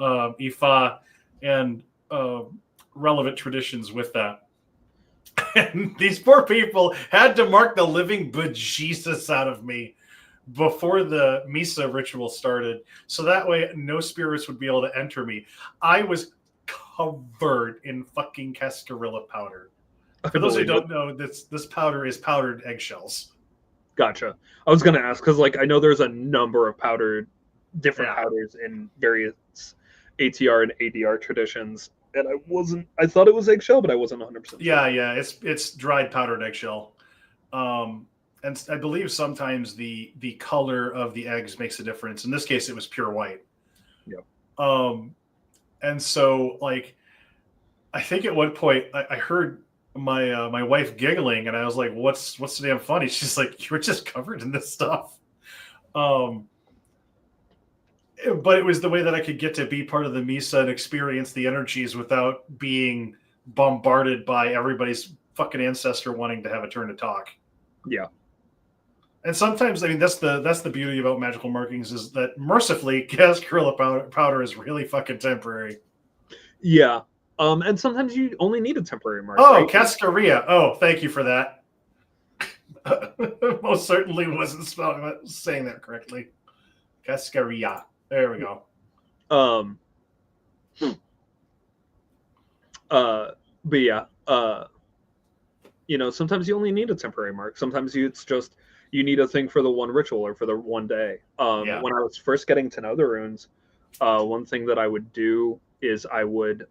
Ifa and relevant traditions with that. And these poor people had to mark the living bejesus out of me before the Misa ritual started. So that way no spirits would be able to enter me. I was covered in fucking cascarilla powder. For those who don't know, this powder is powdered eggshells. Gotcha. I was going to ask because, like, I know there's a number of different powders in various ATR and ADR traditions, and I thought it was eggshell, but I wasn't 100% sure. Yeah, it's dried powdered eggshell. And I believe sometimes the color of the eggs makes a difference. In this case, it was pure white. Yeah. And so, like, I think at one point I heard my wife giggling, and I was like, what's so damn funny? She's like, you're just covered in this stuff. But it was the way that I could get to be part of the Misa and experience the energies without being bombarded by everybody's fucking ancestor wanting to have a turn to talk. Yeah. And sometimes, I mean, that's the beauty about magical markings is that mercifully, cascarilla powder is really fucking temporary. Yeah. And sometimes you only need a temporary mark. Oh, right? cascarilla. Oh, thank you for that. Most certainly wasn't saying that correctly. Cascarilla. There we go. But yeah, sometimes you only need a temporary mark. Sometimes it's just you need a thing for the one ritual or for the one day. When I was first getting to know the runes, one thing that I would do is I would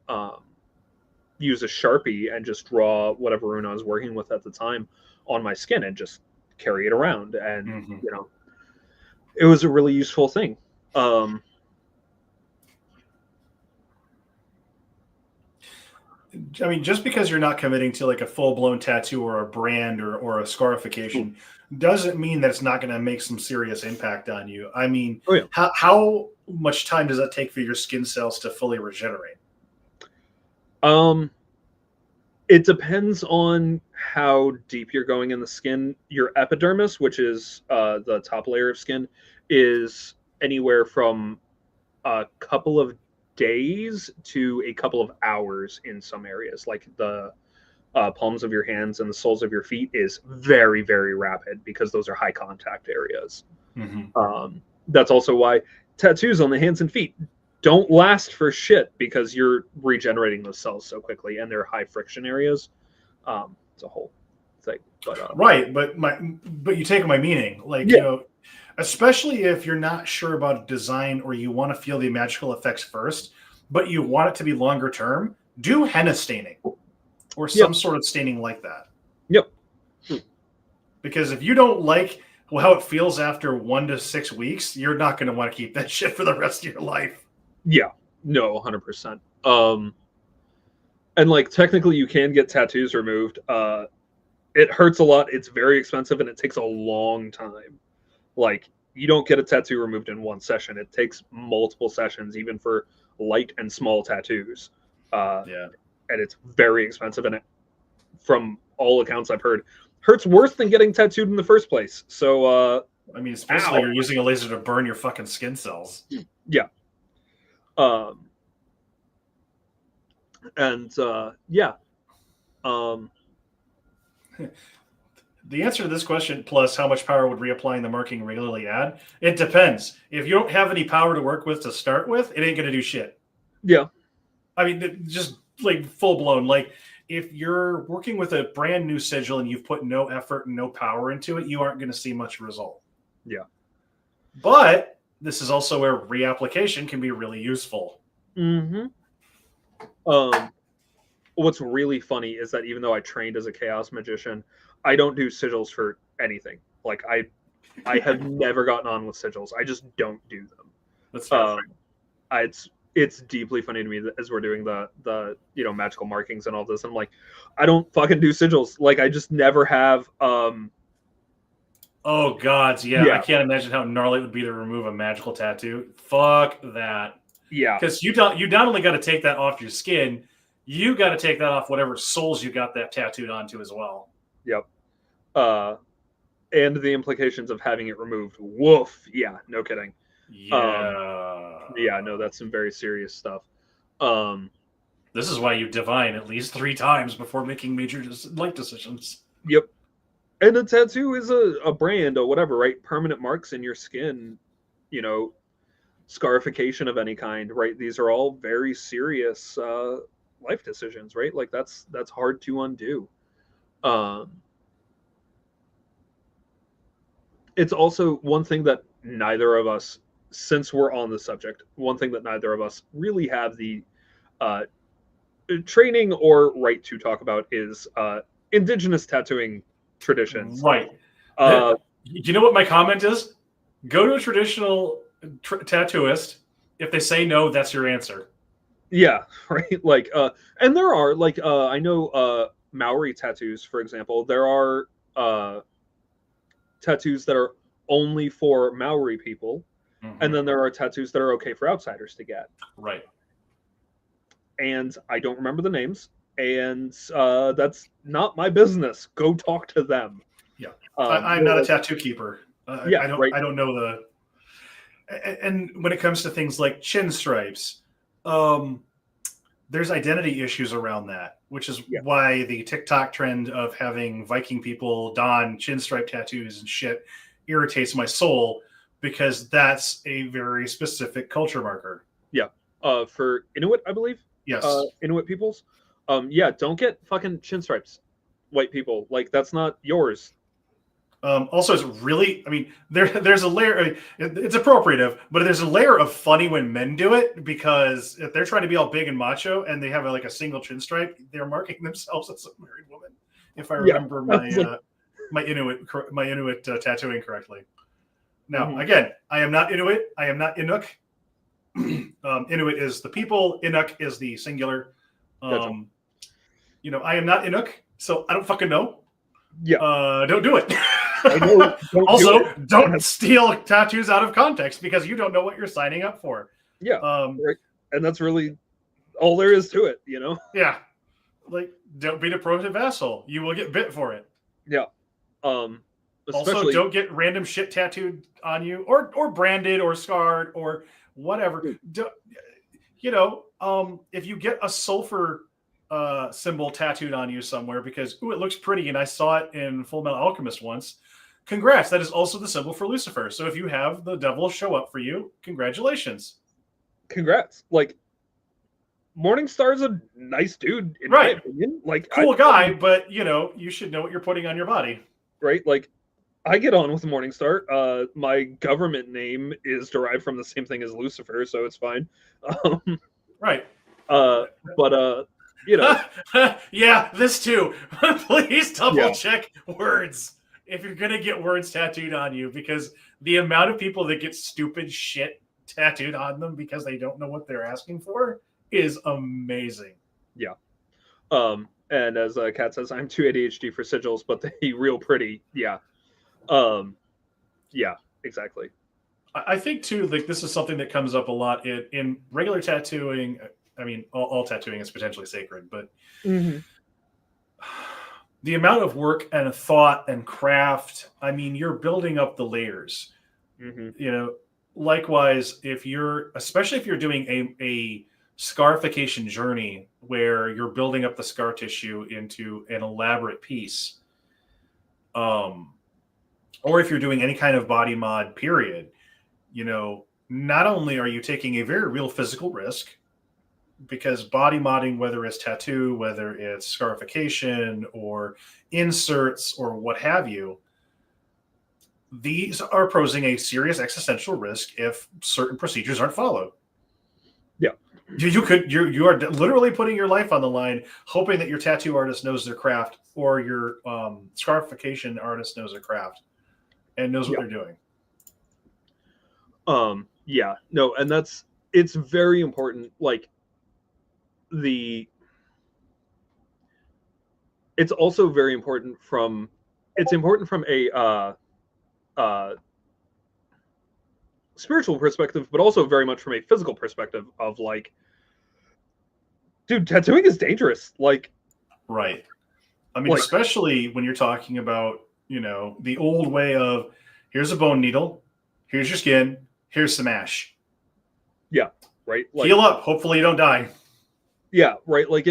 use a Sharpie and just draw whatever rune I was working with at the time on my skin and just carry it around. And, it was a really useful thing. I mean, just because you're not committing to like a full-blown tattoo or a brand or a scarification doesn't mean that it's not going to make some serious impact on you. I mean, how much time does that take for your skin cells to fully regenerate? It depends on how deep you're going in the skin. Your epidermis, which is the top layer of skin, is anywhere from a couple of days to a couple of hours in some areas. Like the palms of your hands and the soles of your feet is very, very rapid because those are high contact areas. That's also why tattoos on the hands and feet don't last for shit because you're regenerating those cells so quickly and they're high friction areas. It's a whole thing. But right, but you take my meaning. Like, especially if you're not sure about design or you want to feel the magical effects first, but you want it to be longer term, do henna staining or some sort of staining like that. Because if you don't like how it feels after 1 to 6 weeks, you're not going to want to keep that shit for the rest of your life. Yeah, no, 100%. And like technically you can get tattoos removed. It hurts a lot. It's very expensive and it takes a long time. Like you don't get a tattoo removed in one session. It takes multiple sessions, even for light and small tattoos. And it's very expensive. And from all accounts I've heard, hurts worse than getting tattooed in the first place. So, I mean, especially you're using a laser to burn your fucking skin cells. Yeah. The answer to this question, plus how much power would reapplying the marking regularly add? It depends. If you don't have any power to work with to start with, it ain't going to do shit. Yeah. I mean, just like full blown. Like if you're working with a brand new sigil and you've put no effort and no power into it, you aren't going to see much result. Yeah. But this is also where reapplication can be really useful. Mm-hmm. What's really funny is that even though I trained as a chaos magician, I don't do sigils for anything. Like I have never gotten on with sigils. I just don't do them. That's fair. It's deeply funny to me that as we're doing the magical markings and all this, I'm like, I don't fucking do sigils. Like I just never have. Oh gods, yeah. I can't imagine how gnarly it would be to remove a magical tattoo. Fuck that. Yeah. Because you not only got to take that off your skin, you got to take that off whatever souls you got that tattooed onto as well. Yep. And the implications of having it removed. Woof. Yeah, no kidding. Yeah. Yeah, no, that's some very serious stuff. This is why you divine at least 3 times before making major life decisions. Yep. And a tattoo is a brand or whatever, right? Permanent marks in your skin, scarification of any kind, right? These are all very serious life decisions, right? Like that's hard to undo. It's also one thing that neither of us, since we're on the subject, one thing that neither of us really have the training or right to talk about is indigenous tattooing traditions. Right. You know what my comment is? Go to a traditional tattooist. If they say no, that's your answer. Yeah, right. Like, and there are like I know Maori tattoos, for example. There are tattoos that are only for Maori people, and then there are tattoos that are okay for outsiders to get. Right. And I don't remember the names, and that's not my business. Go talk to them. Yeah, I'm not a tattoo keeper. Yeah, I don't. right. I don't know the. And when it comes to things like chin stripes, there's identity issues around that, which is why the TikTok trend of having Viking people don chin stripe tattoos and shit irritates my soul, because that's a very specific culture marker. Yeah. For Inuit, I believe. Yes. Inuit peoples. Yeah, don't get fucking chin stripes, white people. Like that's not yours. Also, it's really, I mean, there's a layer, I mean, it's appropriative, but there's a layer of funny when men do it, because if they're trying to be all big and macho and they have like a single chin stripe, they're marking themselves as a married woman. If I remember my Inuit tattooing correctly. Now, again, I am not Inuit. I am not Inuk. Inuit is the people. Inuk is the singular. I am not Inuk, so I don't fucking know. Yeah. Don't do it. Don't steal tattoos out of context, because you don't know what you're signing up for. Yeah. Right. And that's really all there is to it, Yeah. Like, don't be a prohibitive asshole. You will get bit for it. Yeah. Also, don't get random shit tattooed on you, or branded or scarred or whatever. If you get a sulfur symbol tattooed on you somewhere because it looks pretty and I saw it in Full Metal Alchemist once, congrats. That is also the symbol for Lucifer. So if you have the devil show up for you, congratulations. Congrats. Like, Morningstar's a nice dude, in my opinion. Like, cool guy, but you should know what you're putting on your body. Right? Like, I get on with Morningstar. My government name is derived from the same thing as Lucifer, so it's fine. Right. But yeah, this too. Please double check words if you're gonna get words tattooed on you, because the amount of people that get stupid shit tattooed on them because they don't know what they're asking for is amazing. Yeah. And as Kat says, I'm too ADHD for sigils, but they real pretty. Yeah. Yeah, exactly. I think too, like, this is something that comes up a lot in regular tattooing. I mean, all tattooing is potentially sacred, but the amount of work and thought and craft, I mean, you're building up the layers. Likewise, especially if you're doing a scarification journey where you're building up the scar tissue into an elaborate piece, or if you're doing any kind of body mod, period, not only are you taking a very real physical risk, because body modding, whether it's tattoo, whether it's scarification or inserts or what have you, these are posing a serious existential risk if certain procedures aren't followed. Yeah. You are literally putting your life on the line, hoping that your tattoo artist knows their craft or your scarification artist knows their craft and knows what they're doing. Yeah, no, and it's very important. Like it's also very important from a spiritual perspective, but also very much from a physical perspective of like, dude, tattooing is dangerous. Like, right. I mean, especially when you're talking about, the old way of here's a bone needle, here's your skin, here's some ash. Yeah, right. Like, heal up. Hopefully you don't die. Yeah, right. Like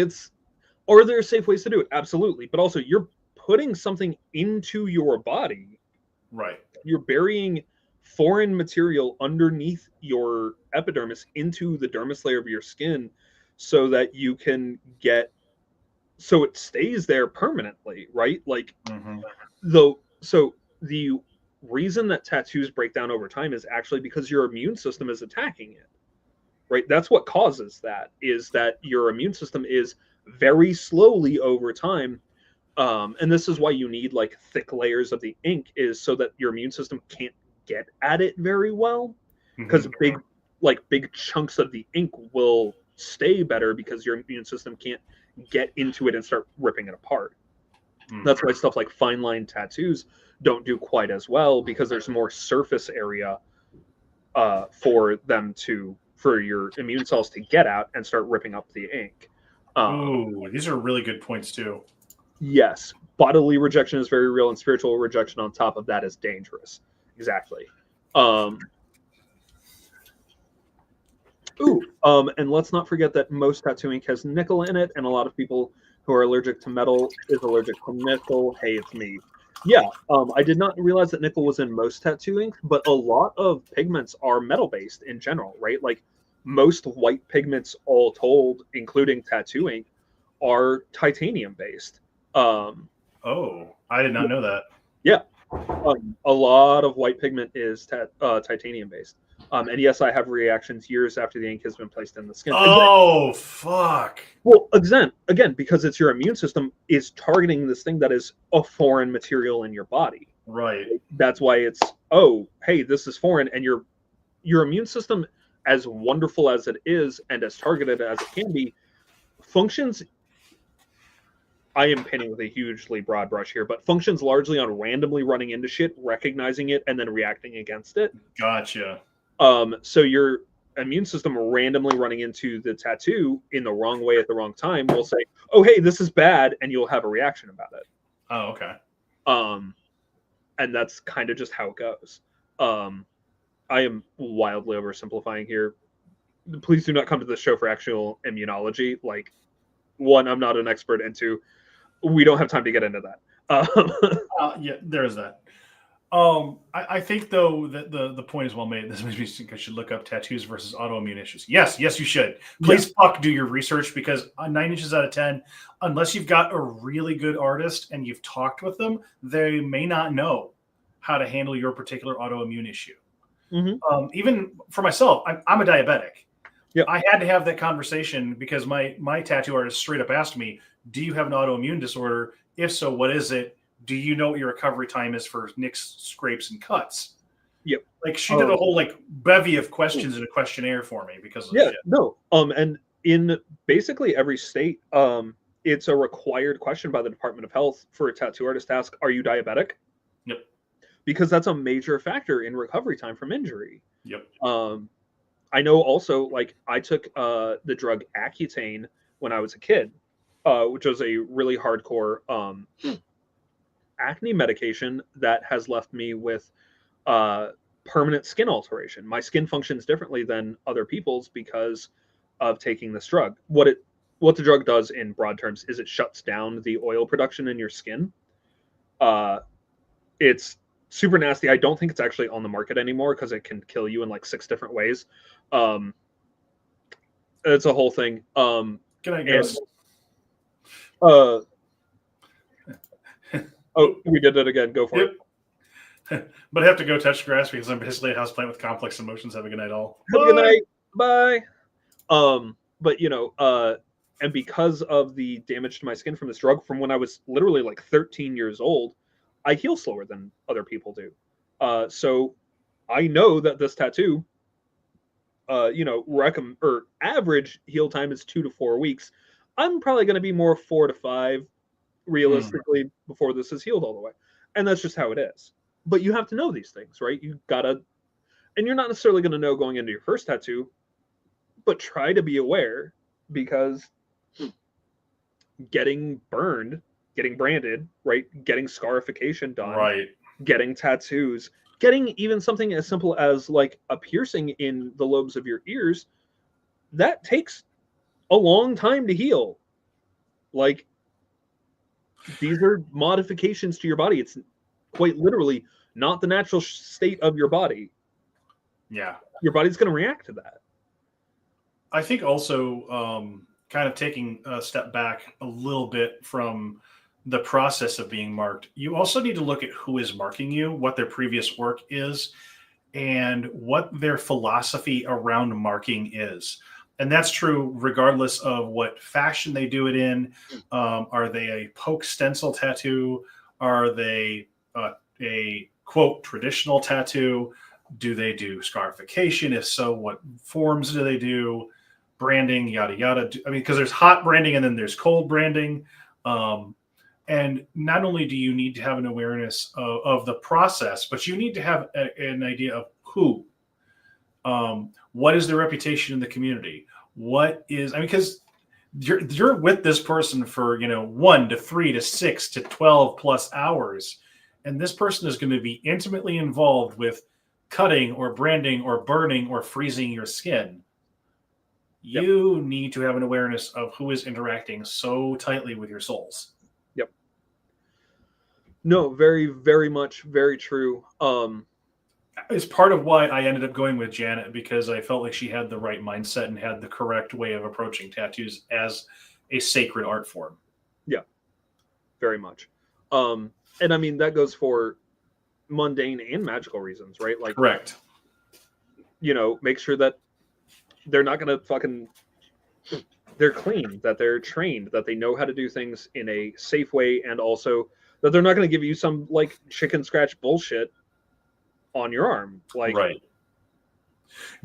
are there safe ways to do it? Absolutely. But also you're putting something into your body. Right. You're burying foreign material underneath your epidermis into the dermis layer of your skin so that so it stays there permanently, right? Like, so the reason that tattoos break down over time is actually because your immune system is attacking it, right? That's what causes that, is that your immune system is very slowly over time. And this is why you need like thick layers of the ink, is so that your immune system can't get at it very well, because big chunks of the ink will stay better because your immune system can't get into it and start ripping it apart. That's why stuff like fine line tattoos don't do quite as well, because there's more surface area for your immune cells to get out and start ripping up the ink. These are really good points too. Yes, bodily rejection is very real, and spiritual rejection on top of that is dangerous. Exactly. And let's not forget that most tattoo ink has nickel in it, and a lot of people who are allergic to metal is allergic to nickel. Hey, it's me. Yeah, I did not realize that nickel was in most tattoo ink, but a lot of pigments are metal-based in general, right? Like most white pigments, all told, including tattoo ink, are titanium-based. I did not know that. Yeah, a lot of white pigment is titanium-based. And yes, I have reactions years after the ink has been placed in the skin. Fuck. Well, again, because it's your immune system is targeting this thing that is a foreign material in your body. Right. That's why it's, hey, this is foreign, and your immune system, as wonderful as it is and as targeted as it can be, functions. I am painting with a hugely broad brush here, but functions largely on randomly running into shit, recognizing it, and then reacting against it. Gotcha. So your immune system randomly running into the tattoo in the wrong way at the wrong time will say, "Oh, hey, this is bad," and you'll have a reaction about it. Oh, okay. And that's kind of just how it goes. I am wildly oversimplifying here. Please do not come to this show for actual immunology. Like, one, I'm not an expert, and two, we don't have time to get into that. Yeah, there's that. I think though that the point is well made. This makes me think I should look up tattoos versus autoimmune issues. Yes, you should. Please do your research, because 9 inches out of 10, unless you've got a really good artist and you've talked with them, they may not know how to handle your particular autoimmune issue. Even for myself, I'm a diabetic. Yep. I had to have that conversation because my tattoo artist straight up asked me, "Do you have an autoimmune disorder? If so, what is it? Do you know what your recovery time is for nicks, scrapes, and cuts?" Yep. Like she did a whole bevy of questions in a questionnaire for me because of shit. No. And in basically every state, it's a required question by the Department of Health for a tattoo artist to ask, "Are you diabetic?" Yep. Because that's a major factor in recovery time from injury. Yep. I know also, I took the drug Accutane when I was a kid, which was a really hardcore acne medication that has left me with permanent skin alteration. My skin functions differently than other people's because of taking this drug. What the drug does in broad terms is it shuts down the oil production in your skin. It's super nasty. I don't think it's actually on the market anymore because it can kill you in like 6 different ways. It's a whole thing. Can I guess? Oh, we did it again. Go for it. But I have to go touch grass because I'm basically a houseplant with complex emotions. Have a good night, all. Have a good night. Bye. But and because of the damage to my skin from this drug from when I was literally like 13 years old, I heal slower than other people do. So I know that this tattoo, average heal time is 2 to 4 weeks. I'm probably going to be more 4 to 5 realistically before this is healed all the way. And that's just how it is. But you have to know these things, right? You gotta, and you're not necessarily going to know going into your first tattoo, but try to be aware because getting burned, getting branded, right? Getting scarification done, right? Getting tattoos, getting even something as simple as like a piercing in the lobes of your ears, that takes a long time to heal. Like, these are modifications to your body. It's quite literally not the natural state of your body. Yeah. Your body's going to react to that. I think also kind of taking a step back a little bit from the process of being marked, you also need to look at who is marking you, what their previous work is, and what their philosophy around marking is. And that's true regardless of what fashion they do it in. Are they a poke stencil tattoo? Are they a quote traditional tattoo? Do they do scarification? If so, what forms do they do? Branding, yada yada. I mean, because there's hot branding and then there's cold branding. And not only do you need to have an awareness of the process, but you need to have an idea of who. What is their reputation in the community? What is, I mean, because you're with this person for 1 to 3 to 6 to 12 plus hours, and this person is going to be intimately involved with cutting or branding or burning or freezing your skin. Yep. You need to have an awareness of who is interacting so tightly with your souls. Yep. No, very, very much, very true. It's part of why I ended up going with Janet, because I felt like she had the right mindset and had the correct way of approaching tattoos as a sacred art form. Yeah, very much. And I mean, that goes for mundane and magical reasons, right? Like, correct. Make sure that they're not going to they're clean, that they're trained, that they know how to do things in a safe way, and also that they're not going to give you some like chicken scratch bullshit on your arm. Like, right.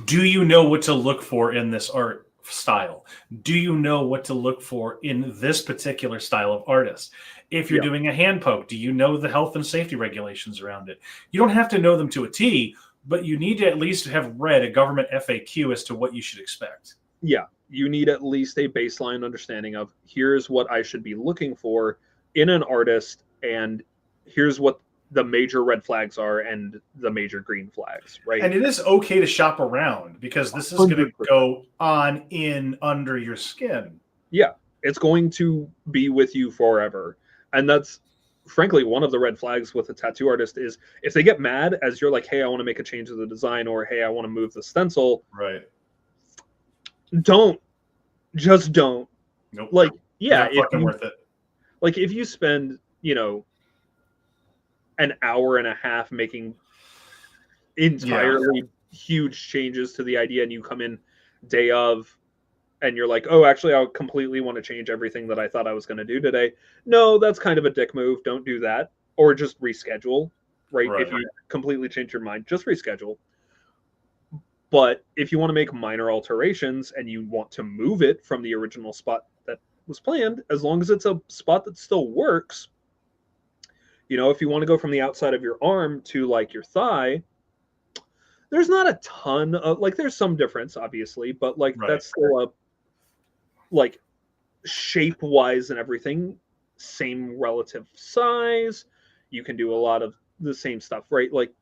Do you know what to look for in this art style? Do you know what to look for in this particular style of artist? If you're doing a hand poke, do you know the health and safety regulations around it? You don't have to know them to a T, but you need to at least have read a government FAQ as to what you should expect. Yeah, you need at least a baseline understanding of here's what I should be looking for in an artist, and here's what the major red flags are and the major green flags, right? And it is okay to shop around, because this is going to go on in under your skin. Yeah, it's going to be with you forever. And that's frankly one of the red flags with a tattoo artist is if they get mad as you're like, hey, I want to make a change to the design, or hey, I want to move the stencil. Right. Don't. Nope. Like, yeah, not fucking worth it. Like, if you spend, an hour and a half making entirely huge changes to the idea, and you come in day of and you're like, oh, actually, I completely want to change everything that I thought I was going to do today. No, that's kind of a dick move. Don't do that. Or just reschedule, right? If you completely change your mind, just reschedule. But if you want to make minor alterations and you want to move it from the original spot that was planned, as long as it's a spot that still works, if you want to go from the outside of your arm to like your thigh, there's not a ton of like, there's some difference obviously, but like that's still a like shape wise and everything, same relative size. You can do a lot of the same stuff, right? Like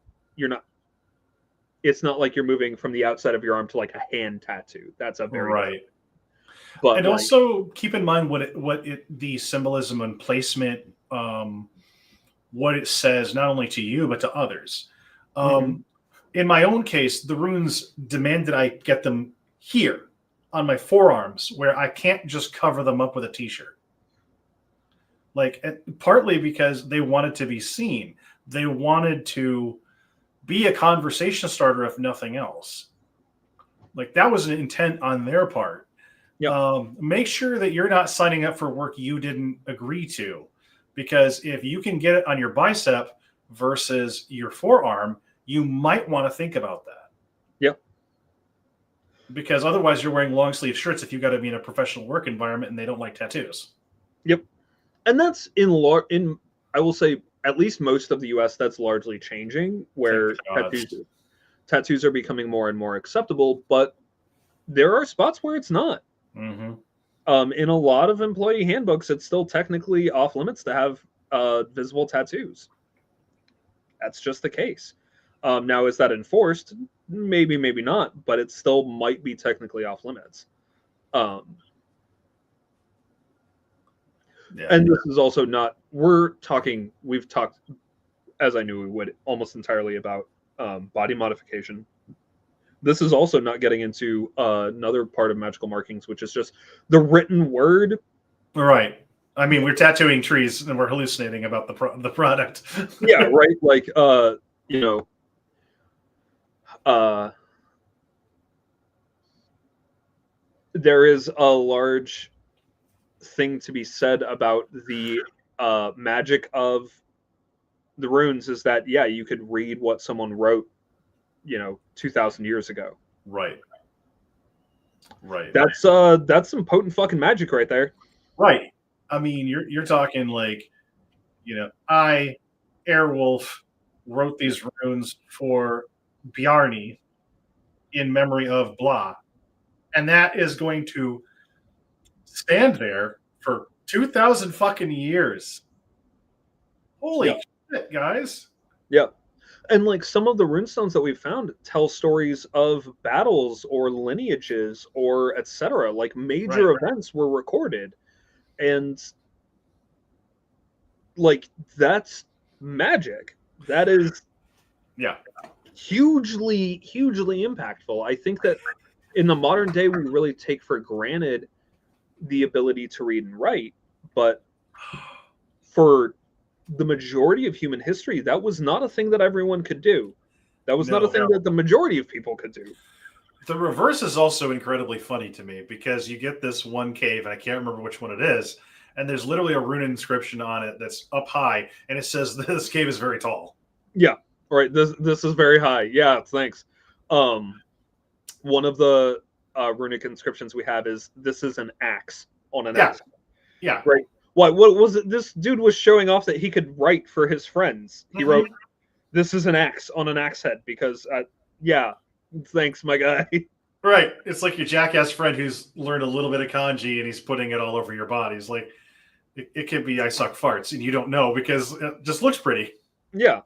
it's not like you're moving from the outside of your arm to like a hand tattoo. That's a very right. But and also keep in mind what the symbolism and placement what it says, not only to you, but to others. Mhm. In my own case, the runes demanded I get them here on my forearms, where I can't just cover them up with a t-shirt. Like, partly because they wanted to be seen. They wanted to be a conversation starter, if nothing else. Like, that was an intent on their part. Yep. Make sure that you're not signing up for work you didn't agree to, because if you can get it on your bicep versus your forearm, you might want to think about that. Yep. Because otherwise you're wearing long sleeve shirts if you got to be in a professional work environment and they don't like tattoos. Yep. And that's in I will say at least most of the US that's largely changing, where tattoos are becoming more and more acceptable, but there are spots where it's not. Mm-hmm. In a lot of employee handbooks, it's still technically off limits to have visible tattoos. That's just the case. Now, is that enforced? Maybe, maybe not, but it still might be technically off limits. And this is also not, we've talked, as I knew we would, almost entirely about body modification. This is also not getting into another part of magical markings, which is just the written word. Right. I mean, we're tattooing trees and we're hallucinating about the product. Yeah, right. Like, there is a large thing to be said about the magic of the runes, is that, yeah, you could read what someone wrote, 2,000 years ago. Right. That's some potent fucking magic right there. Right. I mean, you're talking like, I, Airwolf, wrote these runes for Bjarni in memory of blah, and that is going to stand there for 2,000 fucking years. Holy shit, guys! Yep. And like some of the runestones that we've found tell stories of battles or lineages or etc. Like major events were recorded, and like that's magic. That is hugely impactful. I think that in the modern day we really take for granted the ability to read and write, but for the majority of human history, that was not a thing that everyone could do. That was not a thing that the majority of people could do. The reverse is also incredibly funny to me, because you get this one cave, and I can't remember which one it is, and there's literally a rune inscription on it that's up high, and it says this cave is very tall. Yeah, right. This is very high. Yeah, thanks. One of the runic inscriptions we have is, this is an axe on an axe. Yeah. Right. What was it? This dude was showing off that he could write for his friends. He wrote, "This is an axe on an axe head," because yeah, thanks, my guy. Right. It's like your jackass friend who's learned a little bit of kanji and he's putting it all over your body. It's like, it could be I suck farts and you don't know because it just looks pretty. Yeah,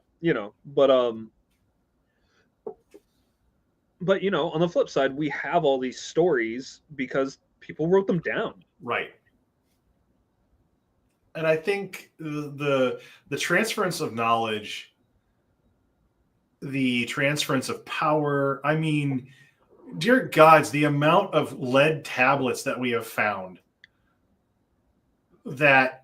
but on the flip side, we have all these stories because people wrote them down. Right. And I think the transference of knowledge, the transference of power, I mean, dear gods, the amount of lead tablets that we have found that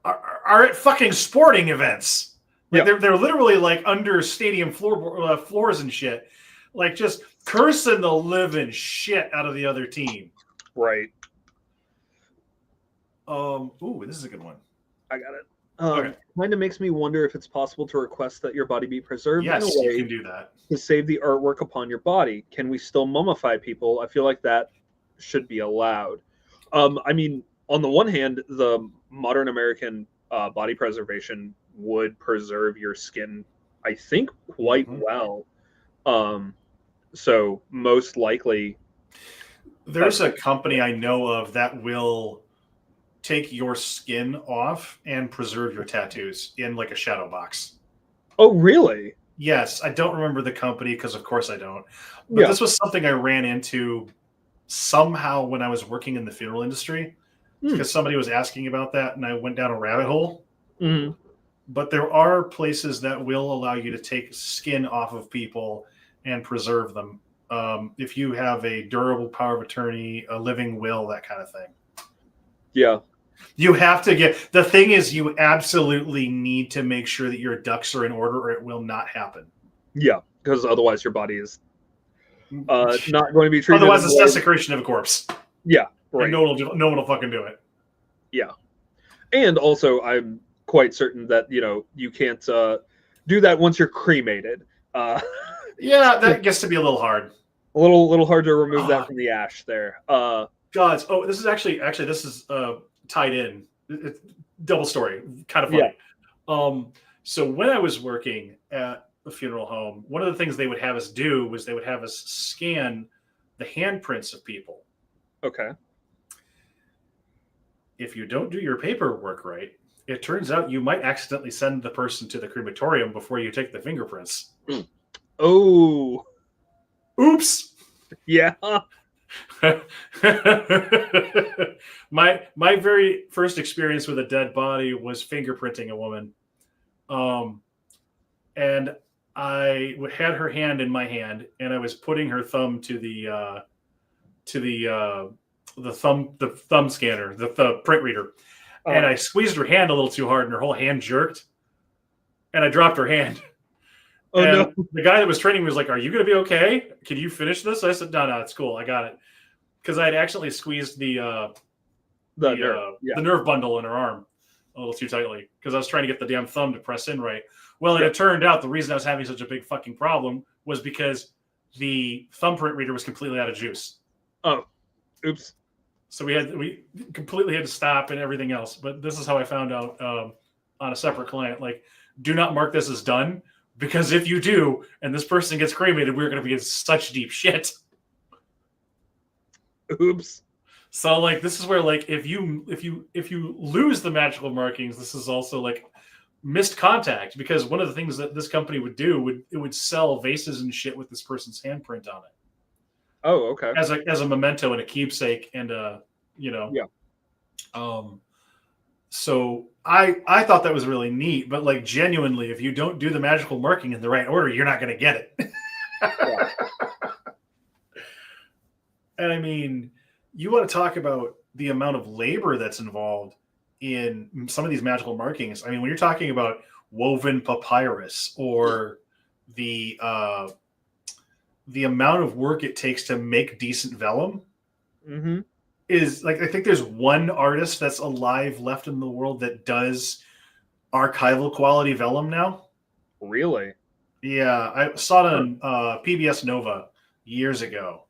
are at fucking sporting events. Like they're literally like under stadium floors and shit, like just cursing the living shit out of the other team. Right. Ooh, this is a good one. I got it. Kind of makes me wonder if it's possible to request that your body be preserved. Yes, in a way you can do that to save the artwork upon your body. Can we still mummify people? I feel like that should be allowed. I mean, on the one hand, the modern American body preservation would preserve your skin, I think, quite well. So most likely, there's a company I know of that will take your skin off and preserve your tattoos in like a shadow box. Oh, really? Yes. I don't remember the company because of course I don't. But this was something I ran into somehow when I was working in the funeral industry, because somebody was asking about that and I went down a rabbit hole. but there are places that will allow you to take skin off of people and preserve them. If you have a durable power of attorney, a living will, that kind of thing. Yeah. You have to get, the thing is, you absolutely need to make sure that your ducks are in order or it will not happen. Yeah, because otherwise your body is not going to be treated. Otherwise, it's desecration of a corpse. Yeah, right. And no one will fucking do it. Yeah. And also, I'm quite certain that, you can't do that once you're cremated. Yeah, that gets to be a little hard. A little hard to remove that from the ash there. Gods. Oh, this is actually this is tied in. It's double story. Kind of funny. Yeah. So when I was working at a funeral home, one of the things they would have us do was they would have us scan the handprints of people. Okay. If you don't do your paperwork right, it turns out you might accidentally send the person to the crematorium before you take the fingerprints. Oh. Oops. Yeah. My very first experience with a dead body was fingerprinting a woman. And I had her hand in my hand and I was putting her thumb to the thumb scanner, the print reader. And I squeezed her hand a little too hard and her whole hand jerked. And I dropped her hand. Oh, and no. The guy that was training me was like, "Are you going to be okay? Can you finish this?" I said, No, it's cool. I got it. Because I had accidentally squeezed the nerve bundle in her arm a little too tightly because I was trying to get the damn thumb to press in right. Well, and it turned out the reason I was having such a big fucking problem was because the thumbprint reader was completely out of juice. Oh, oops. So we completely had to stop and everything else. But this is how I found out on a separate client. Like, do not mark this as done, because if you do and this person gets cremated, we're going to be in such deep shit. Oops. So like this is where like if you lose the magical markings, this is also like missed contact, because one of the things that this company would do would sell vases and shit with this person's handprint on it. Oh, okay. As a memento and a keepsake and Yeah. So I thought that was really neat, but like genuinely, if you don't do the magical marking in the right order, you're not going to get it. Yeah. And I mean, you want to talk about the amount of labor that's involved in some of these magical markings. I mean, when you're talking about woven papyrus or the amount of work it takes to make decent vellum is like, I think there's one artist that's alive left in the world that does archival quality vellum now. Really? Yeah, I saw it on PBS Nova years ago.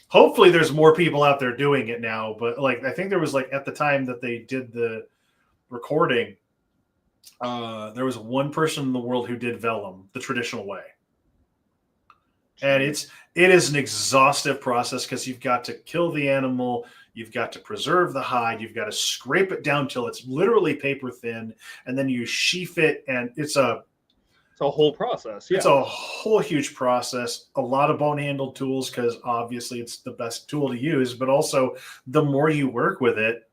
Hopefully there's more people out there doing it now, but like I think there was like at the time that they did the recording, there was one person in the world who did vellum the traditional way. And it is an exhaustive process because you've got to kill the animal, you've got to preserve the hide, you've got to scrape it down till it's literally paper thin, and then you sheath it, and it's a whole process. Yeah. It's a whole huge process. A lot of bone-handled tools because obviously it's the best tool to use, but also the more you work with it,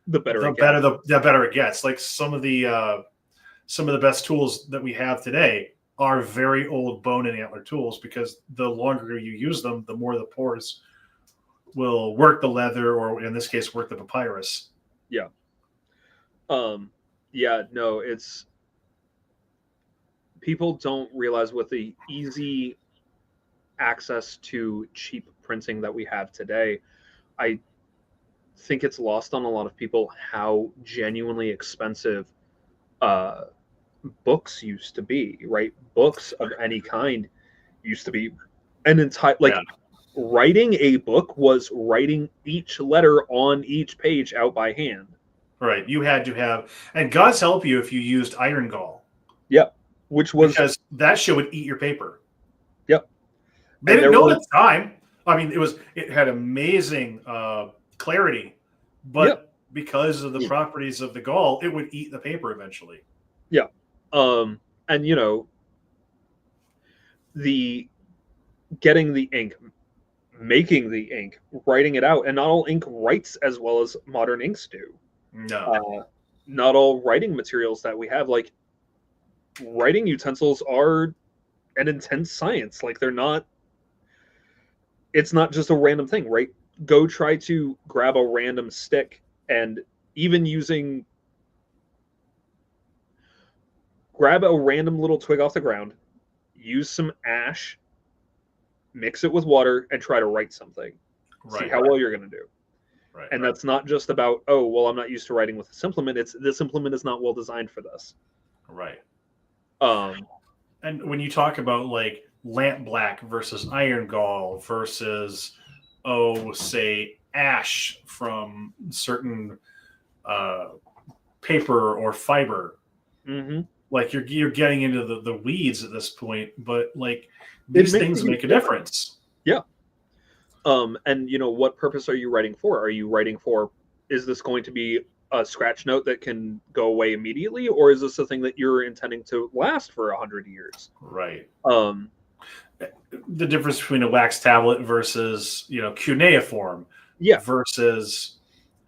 the better it gets. Like some of the best tools that we have today are very old bone and antler tools, because the longer you use them, the more the pores will work the leather, or in this case, work the papyrus. Yeah. Yeah, no, it's, people don't realize with the easy access to cheap printing that we have today, I think it's lost on a lot of people how genuinely expensive books used to be, right? Books of any kind used to be an entire, writing a book was writing each letter on each page out by hand. Right. You had to have, and God's help you if you used iron gall. Yep. Which was, because that shit would eat your paper. Yep. They didn't know at the time. I mean, it had amazing clarity, but because of the properties of the gall, it would eat the paper eventually. Yeah. And the getting the ink, making the ink, writing it out, and not all ink writes as well as modern inks do. No. Not all writing materials that we have, like writing utensils are an intense science. Like it's not just a random thing, right? Go try to grab a random stick, and even grab a random little twig off the ground, use some ash, mix it with water, and try to write something. See how well you're going to do. Right. And that's not just about, oh, well, I'm not used to writing with this implement. It's this implement is not well designed for this. Right. And when you talk about like lamp black versus iron gall versus, say ash from certain paper or fiber, like you're getting into the weeds at this point, but like these things make a difference. Yeah. And what purpose are you writing for? Are you writing for, is this going to be a scratch note that can go away immediately, or is this a thing that you're intending to last for 100 years? Right. The difference between a wax tablet versus cuneiform, versus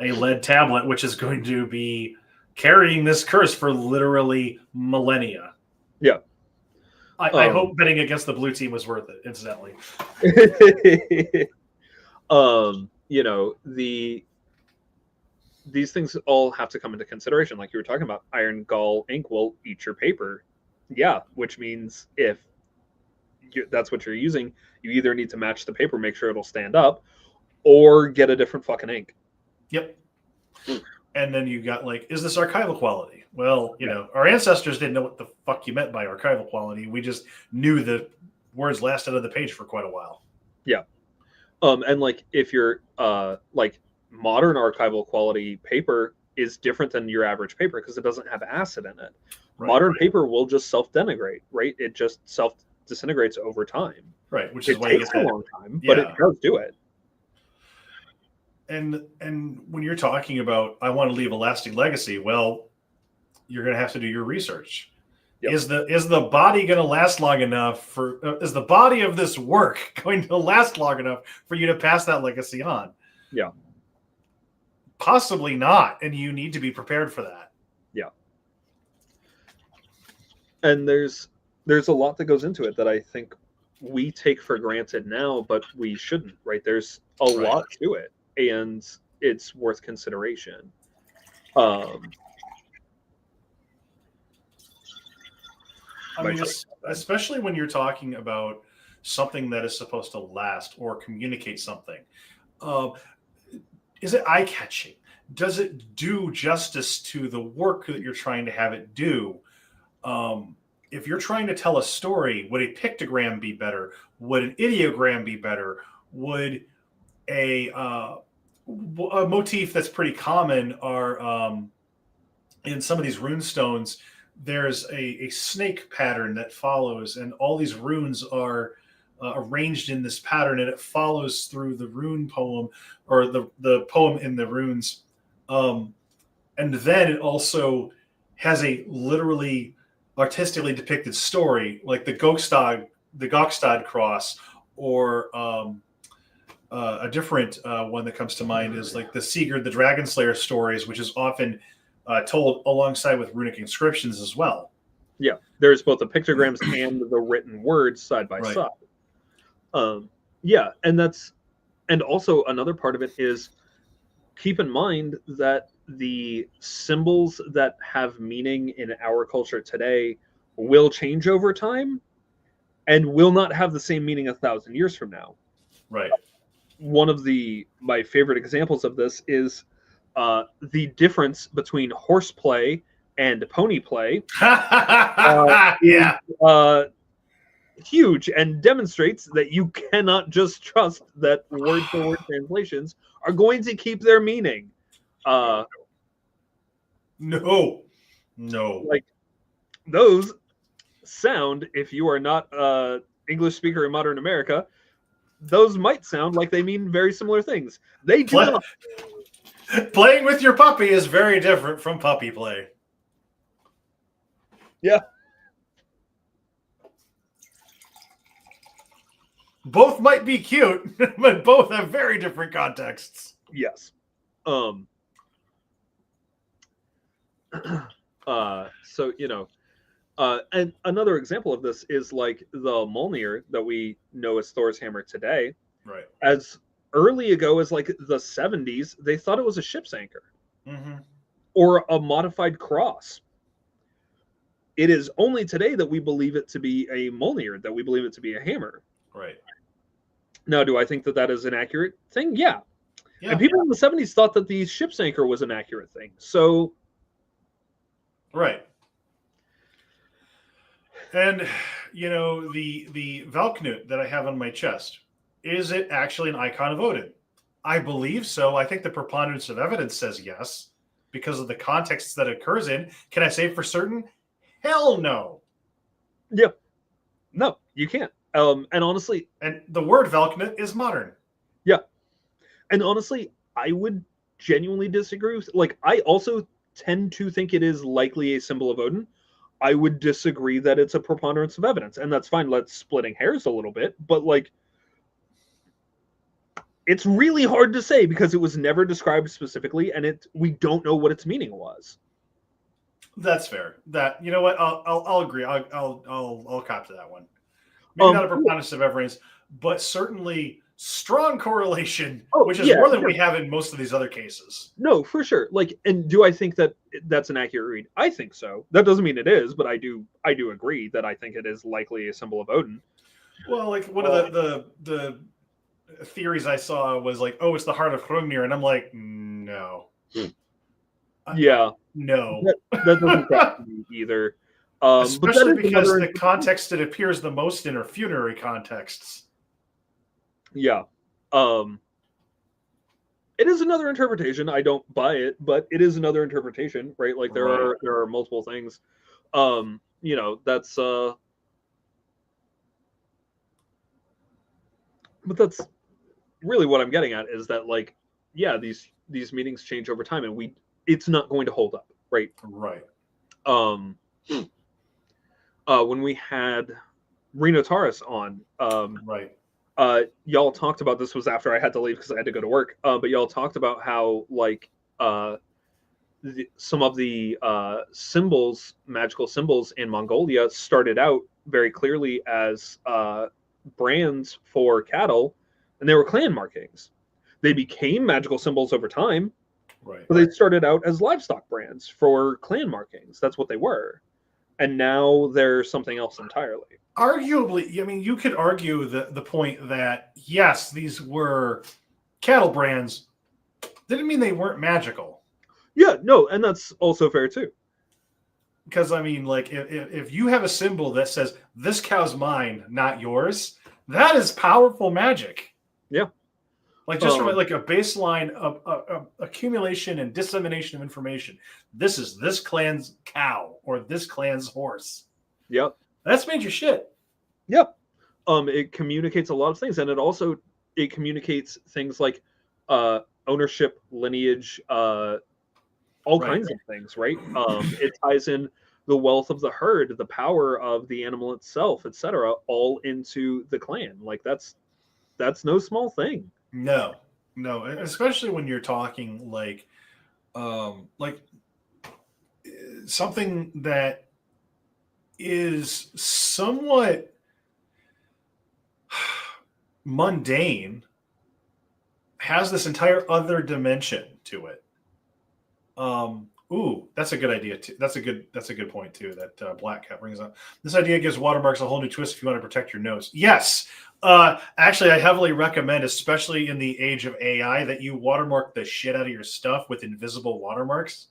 a lead tablet, which is going to be carrying this curse for literally millennia. Yeah. I hope betting against the blue team was worth it, incidentally. These things all have to come into consideration. Like you were talking about, iron gall ink will eat your paper. Yeah, which means if that's what you're using, you either need to match the paper, make sure it'll stand up, or get a different fucking ink. Yep. And then you got like, is this archival quality? Well, our ancestors didn't know what the fuck you meant by archival quality. We just knew the words lasted on the page for quite a while. Yeah. And like if you're like modern archival quality paper is different than your average paper because it doesn't have acid in it. Right, modern paper will just self-denigrate, right? It just self-disintegrates over time. Right, which is why it takes a long time, but it does do it. And when you're talking about, I want to leave a lasting legacy, well, you're going to have to do your research. Yep. Is the body going to last long enough is the body of this work going to last long enough for you to pass that legacy on? Yeah. Possibly not, and you need to be prepared for that. Yeah. And there's a lot that goes into it that I think we take for granted now, but we shouldn't, right? There's a lot to it, and it's worth consideration. I mean, especially when you're talking about something that is supposed to last or communicate something. Is it eye-catching? Does it do justice to the work that you're trying to have it do? If you're trying to tell a story, would a pictogram be better? Would an ideogram be better? Would a motif that's pretty common are in some of these rune stones, there's a snake pattern that follows, and all these runes are arranged in this pattern, and it follows through the rune poem or the poem in the runes. And then it also has a literally artistically depicted story, like the Gokstad cross, or a different one that comes to mind is like the Sigurd the Dragon Slayer stories, which is often told alongside with runic inscriptions as well. Yeah, there's both the pictograms and the written words side by side. Yeah, and also another part of it is keep in mind that the symbols that have meaning in our culture today will change over time and will not have the same meaning 1,000 years from now. Right. One of my favorite examples of this is the difference between horseplay and pony play. Huge, and demonstrates that you cannot just trust that word-for-word translations are going to keep their meaning. No. Like those sound, if you are not an English speaker in modern America, those might sound like they mean very similar things. They do not. Playing with your puppy is very different from puppy play. Yeah. Both might be cute, but both have very different contexts. Yes. So, And another example of this is like the Mjolnir that we know as Thor's hammer today. Right. As early ago as like the 70s, they thought it was a ship's anchor or a modified cross. It is only today that we believe it to be a Mjolnir, that we believe it to be a hammer. Right. Now, do I think that that is an accurate thing? Yeah. Yeah. And people in the 70s thought that the ship's anchor was an accurate thing. So, right. And you know, the Valknut that I have on my chest, is it actually an icon of Odin? I believe so. I think the preponderance of evidence says yes, because of the context that it occurs in. Can I say for certain? Hell no. yeah. No, you can't. And honestly, And the word Valknut is modern. yeah. And honestly, I would genuinely disagree with, like, I also tend to think it is likely a symbol of Odin. I would disagree that it's a preponderance of evidence, and that's fine. Let's splitting hairs a little bit, but like, it's really hard to say because it was never described specifically, and we don't know what its meaning was. That's fair. That, you know what? I'll agree. I'll cop to that one. Maybe not a preponderance of evidence, but certainly strong correlation, which is more than we have in most of these other cases. No, for sure. Like, and do I think that that's an accurate read? I think so. That doesn't mean it is, but I do agree that I think it is likely a symbol of Odin. Well, like one of the theories I saw was like, oh, it's the heart of Hrungnir, and I'm like, no. Yeah. No. That doesn't sound to me either. Especially because the context it appears the most in are funerary contexts. Yeah. It is another interpretation. I don't buy it, but it is another interpretation, right? Like there are multiple things. You know, that's but that's really what I'm getting at, is that, like, yeah, these meanings change over time, and it's not going to hold up, right? Right. When we had Reno Taurus on, right. Y'all talked about, this was after I had to leave because I had to go to work, but y'all talked about how, like, some of the symbols, magical symbols in Mongolia started out very clearly as brands for cattle, and they were clan markings. They became magical symbols over time, right? But they started out as livestock brands for clan markings. That's what they were, and now they're something else entirely. Arguably, I mean, you could argue the point that yes, these were cattle brands. Didn't mean they weren't magical. Yeah, no, and that's also fair too. Because, I mean, like, if you have a symbol that says, this cow's mine, not yours, that is powerful magic. Yeah. Like, just from like a baseline of accumulation and dissemination of information. This is this clan's cow or this clan's horse. Yep. That's major shit. Yep. It communicates a lot of things, and it communicates things like ownership, lineage, all kinds of things, right? It ties in the wealth of the herd, the power of the animal itself, etc., all into the clan. Like, that's no small thing. No, especially when you're talking like something that is somewhat mundane has this entire other dimension to it. Ooh, that's a good idea too. That's a good point too. That Black Cat brings up. This idea gives watermarks a whole new twist if you want to protect your nose. Yes, actually, I heavily recommend, especially in the age of AI, that you watermark the shit out of your stuff with invisible watermarks.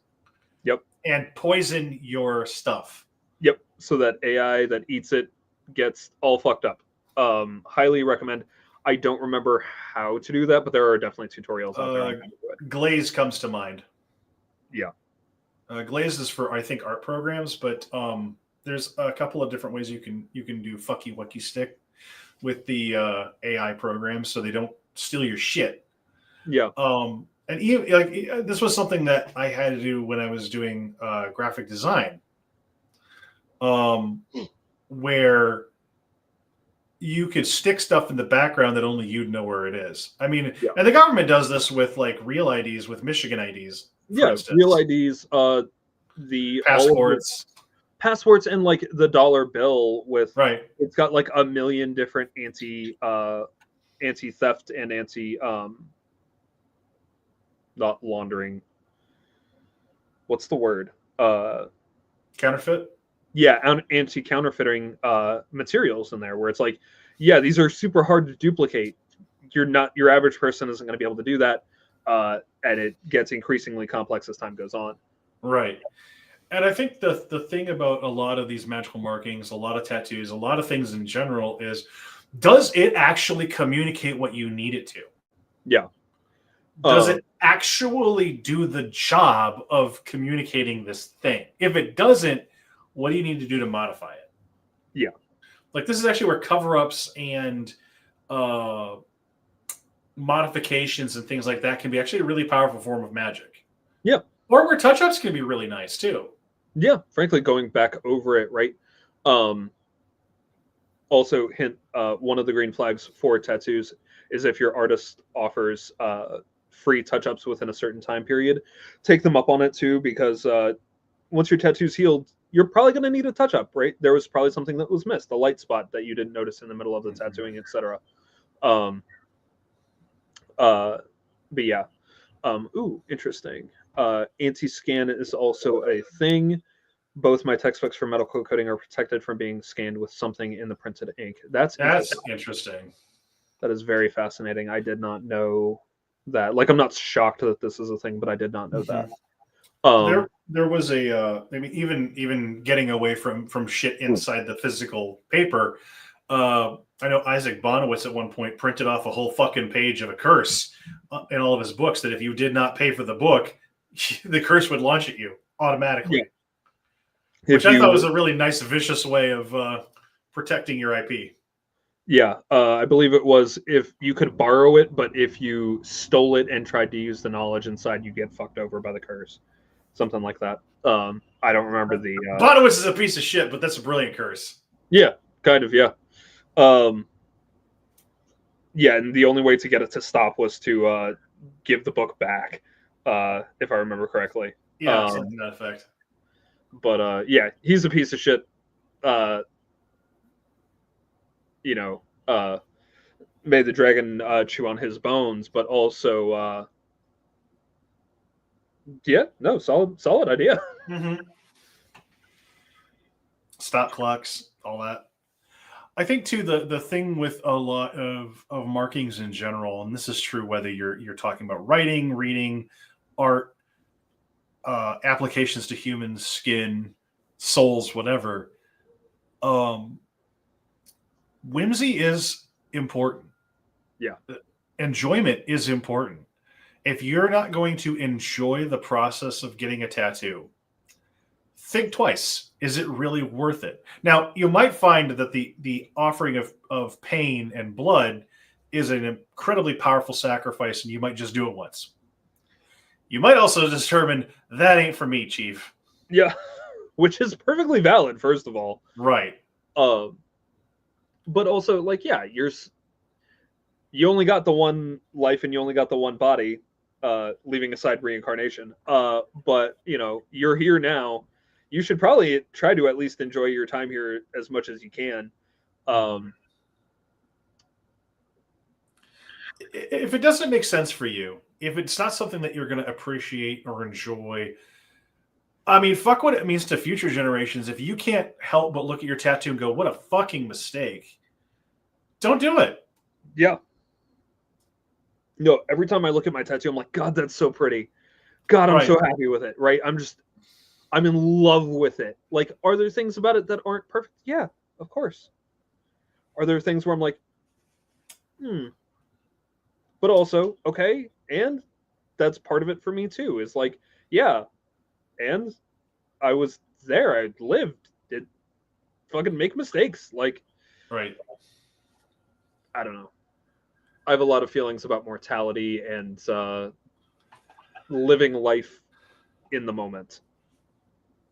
Yep. And poison your stuff. Yep. So that AI that eats it gets all fucked up. Highly recommend. I don't remember how to do that, but there are definitely tutorials out there. Glaze comes to mind. Yeah. Glaze is for, I think, art programs, but there's a couple of different ways you can do fucky wucky stick with the AI programs, so they don't steal your shit. Yeah. And even like this was something that I had to do when I was doing graphic design, where you could stick stuff in the background that only you'd know where it is. I mean, and the government does this with like real IDs, with Michigan IDs. Yeah, real IDs, the passports. passports and like the dollar bill with Right. it's got like a million different anti theft and anti not laundering. What's the word? Counterfeit. Yeah, anti counterfeiting materials in there where it's like, yeah, these are super hard to duplicate. Your average person isn't going to be able to do that, and it gets increasingly complex as time goes on. Right. And I think the thing about a lot of these magical markings, a lot of tattoos, a lot of things in general is, does it actually communicate what you need it to? Yeah. Does it actually do the job of communicating this thing? If it doesn't, what do you need to do to modify it? Yeah. Like this is actually where cover-ups and modifications and things like that can be actually a really powerful form of magic. Yeah. Or where touch-ups can be really nice too. Yeah, frankly, going back over it, right? Also, hint: one of the green flags for tattoos is if your artist offers free touch-ups within a certain time period, take them up on it too, because once your tattoo's healed, you're probably going to need a touch-up, right? There was probably something that was missed, a light spot that you didn't notice in the middle of the tattooing, etc. But yeah, ooh, interesting. Anti-scan is also a thing. Both my textbooks for medical coding are protected from being scanned with something in the printed ink. That's interesting. That is very fascinating. I did not know that. Like, I'm not shocked that this is a thing, but I did not know that. There was a I mean, even getting away from shit inside the physical paper. I know Isaac Bonowitz at one point printed off a whole fucking page of a curse in all of his books that if you did not pay for the book, the curse would launch at you automatically. Yeah. Which I thought was a really nice, vicious way of protecting your IP. Yeah, I believe it was if you could borrow it, but if you stole it and tried to use the knowledge inside, you get fucked over by the curse. Something like that. I don't remember the... Bonowitz is a piece of shit, but that's a brilliant curse. Yeah, kind of, yeah. Yeah, and the only way to get it to stop was to give the book back, if I remember correctly. Yeah, something to that effect. But yeah, he's a piece of shit. You know, made the dragon chew on his bones, but also, yeah, no, solid idea. Mm-hmm. Stop clocks, all that. I think too the thing with a lot of markings in general, and this is true whether you're talking about writing, reading, art, applications to humans, skin, souls, whatever. Whimsy is important. Yeah. Enjoyment is important. If you're not going to enjoy the process of getting a tattoo, think twice. Is it really worth it? Now, you might find that the offering of pain and blood is an incredibly powerful sacrifice, and you might just do it once. You might also determine that ain't for me, Chief. Yeah, which is perfectly valid, first of all. Right. But also, like, yeah, you only got the one life and you only got the one body, leaving aside reincarnation. But, you know, you're here now. You should probably try to at least enjoy your time here as much as you can. If it doesn't make sense for you, if it's not something that you're going to appreciate or enjoy, I mean, fuck what it means to future generations. If you can't help but look at your tattoo and go, what a fucking mistake, don't do it. Yeah. No, every time I look at my tattoo, I'm like, God, that's so pretty. God, I'm so happy with it, right? I'm in love with it. Like, are there things about it that aren't perfect? Yeah, of course. Are there things where I'm like, But also, okay, and that's part of it for me too, is like, yeah, and I was there, I lived, did fucking make mistakes. Like, right. I don't know. I have a lot of feelings about mortality and living life in the moment.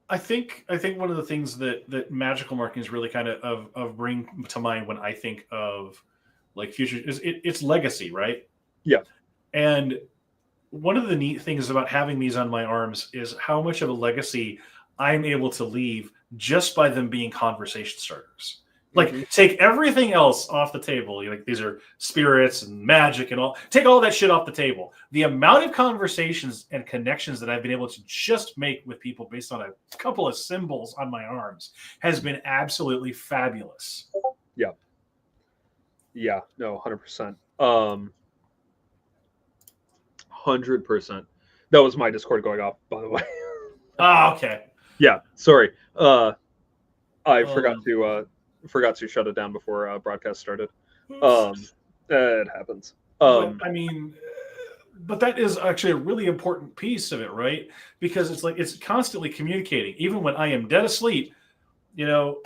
I think one of the things that magical markings really kind of bring to mind when I think of like future is it's legacy, right? Yeah. And one of the neat things about having these on my arms is how much of a legacy I'm able to leave just by them being conversation starters. Like, take everything else off the table. Like, these are spirits and magic and all. Take all that shit off the table. The amount of conversations and connections that I've been able to just make with people based on a couple of symbols on my arms has been absolutely fabulous. Yeah. Yeah. No, 100%. 100%. That was my Discord going off, by the way. Oh, okay. Yeah. Sorry. I forgot to shut it down before broadcast started. It happens. But, I mean, but that is actually a really important piece of it, right? Because it's like it's constantly communicating. Even when I am dead asleep, you know,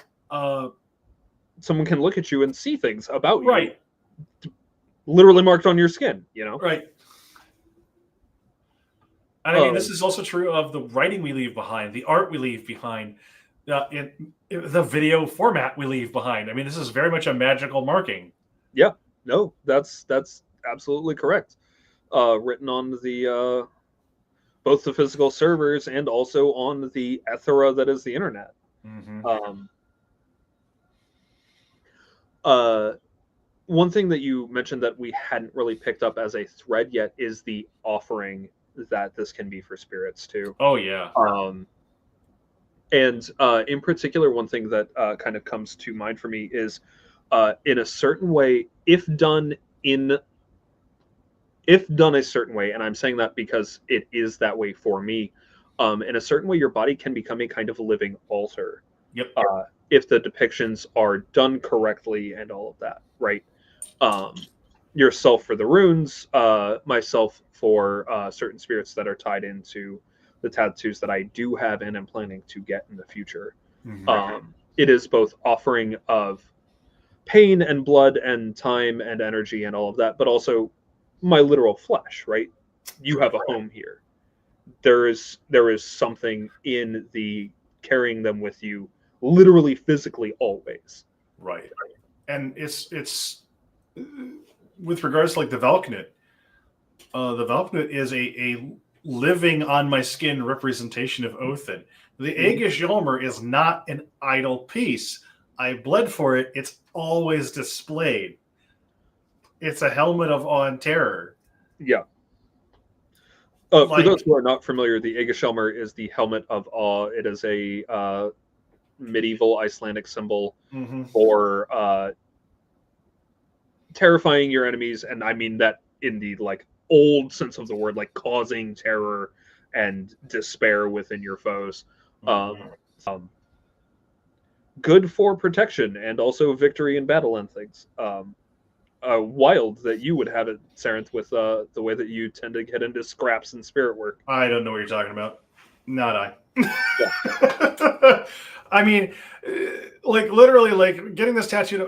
someone can look at you and see things about you, right? Literally marked on your skin, you know, right? And I mean, this is also true of the writing we leave behind, the art we leave behind, in the video format we leave behind. I mean, this is very much a magical marking. Yeah, no, that's absolutely correct. Written on the both the physical servers and also on the ethera that is the internet. Mm-hmm. One thing that you mentioned that we hadn't really picked up as a thread yet is the offering that this can be for spirits too. Oh yeah. And in particular, one thing that kind of comes to mind for me is in a certain way, if done a certain way, and I'm saying that because it is that way for me, in a certain way, your body can become a kind of living altar. Yep. If the depictions are done correctly and all of that, right? Yourself for the runes, myself for certain spirits that are tied into the tattoos that I do have and am planning to get in the future. Mm-hmm. It is both offering of pain and blood and time and energy and all of that, but also my literal flesh, right? You have a home here. There is something in the carrying them with you, literally, physically, always. Right. And it's with regards to like the Valknut is a living on my skin representation of Othin. The Aegis Yolmer is not an idle piece. I bled for it. It's always displayed. It's a helmet of awe and terror. Yeah. For those who are not familiar, the Aegis Yolmer is the helmet of awe. It is a medieval Icelandic symbol for terrifying your enemies, and I mean that in the like old sense of the word, like causing terror and despair within your foes. Good for protection and also victory in battle and things. Wild that you would have it, Sarenth, with the way that you tend to get into scraps and spirit work. I don't know what you're talking about. Not I. Yeah. I mean, like literally, like getting this tattoo.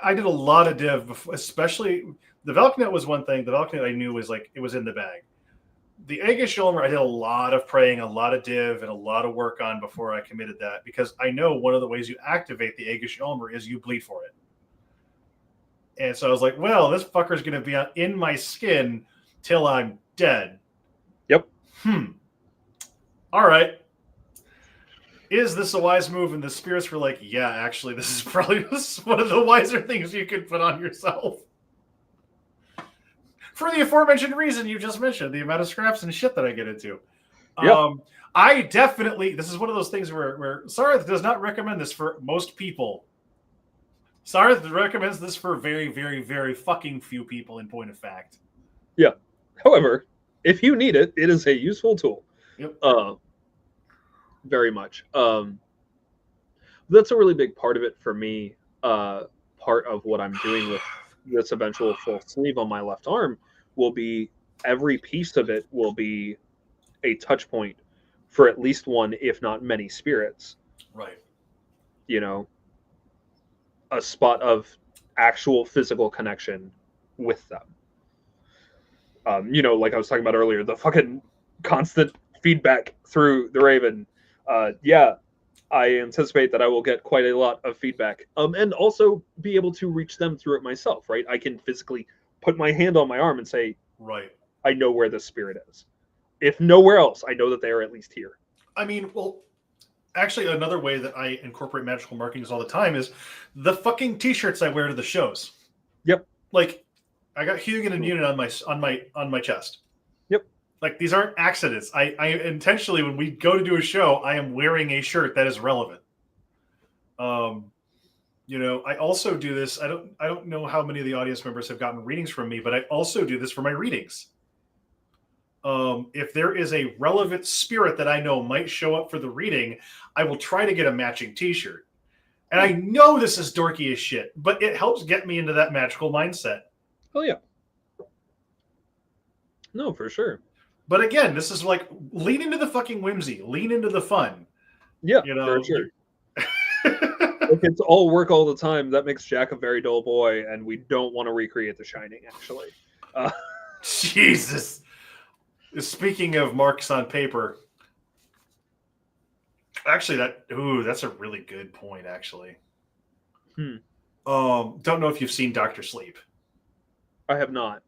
I did a lot of div, before, especially the Valknut was one thing. The Valknut I knew was like it was in the bag. The Aegis Yolmer, I did a lot of praying, a lot of div, and a lot of work on before I committed that because I know one of the ways you activate the Aegis Yolmer is you bleed for it. And so I was like, well, this fucker's going to be in my skin till I'm dead. Yep. All right. Is this a wise move? And the spirits were like, yeah, actually, this is probably one of the wiser things you could put on yourself. For the aforementioned reason you just mentioned, the amount of scraps and shit that I get into. Yep. I definitely, this is one of those things where Sarenth does not recommend this for most people. Sarenth recommends this for very, very, very fucking few people in point of fact. Yeah. However, if you need it, it is a useful tool. Yep. Very much. That's a really big part of it for me. Part of what I'm doing with this eventual full sleeve on my left arm will be every piece of it will be a touch point for at least one, if not many spirits. Right. You know, a spot of actual physical connection with them. You know, like I was talking about earlier, the fucking constant feedback through the Raven. Yeah, I anticipate that I will get quite a lot of feedback. And also be able to reach them through it myself, right? I can physically put my hand on my arm and say, right, I know where this spirit is. If nowhere else, I know that they are at least here. I mean, well, Actually, another way that I incorporate magical markings all the time is the fucking t-shirts I wear to the shows. Yep. Like, I got Hugin and Unit on my chest. Yep. Like, these aren't accidents. I intentionally, when we go to do a show, I am wearing a shirt that is relevant. I also do this. I don't know how many of the audience members have gotten readings from me, but I also do this for my readings. If there is a relevant spirit that I know might show up for the reading, I will try to get a matching t-shirt. And I know this is dorky as shit, but it helps get me into that magical mindset. Oh, yeah. No, for sure. But again, this is like, lean into the fucking whimsy. Lean into the fun. Yeah, for sure. If it's all work all the time, that makes Jack a very dull boy, and we don't want to recreate The Shining, actually. Jesus. Speaking of marks on paper, actually, that's a really good point, actually. Don't know if you've seen Dr. Sleep. I have not.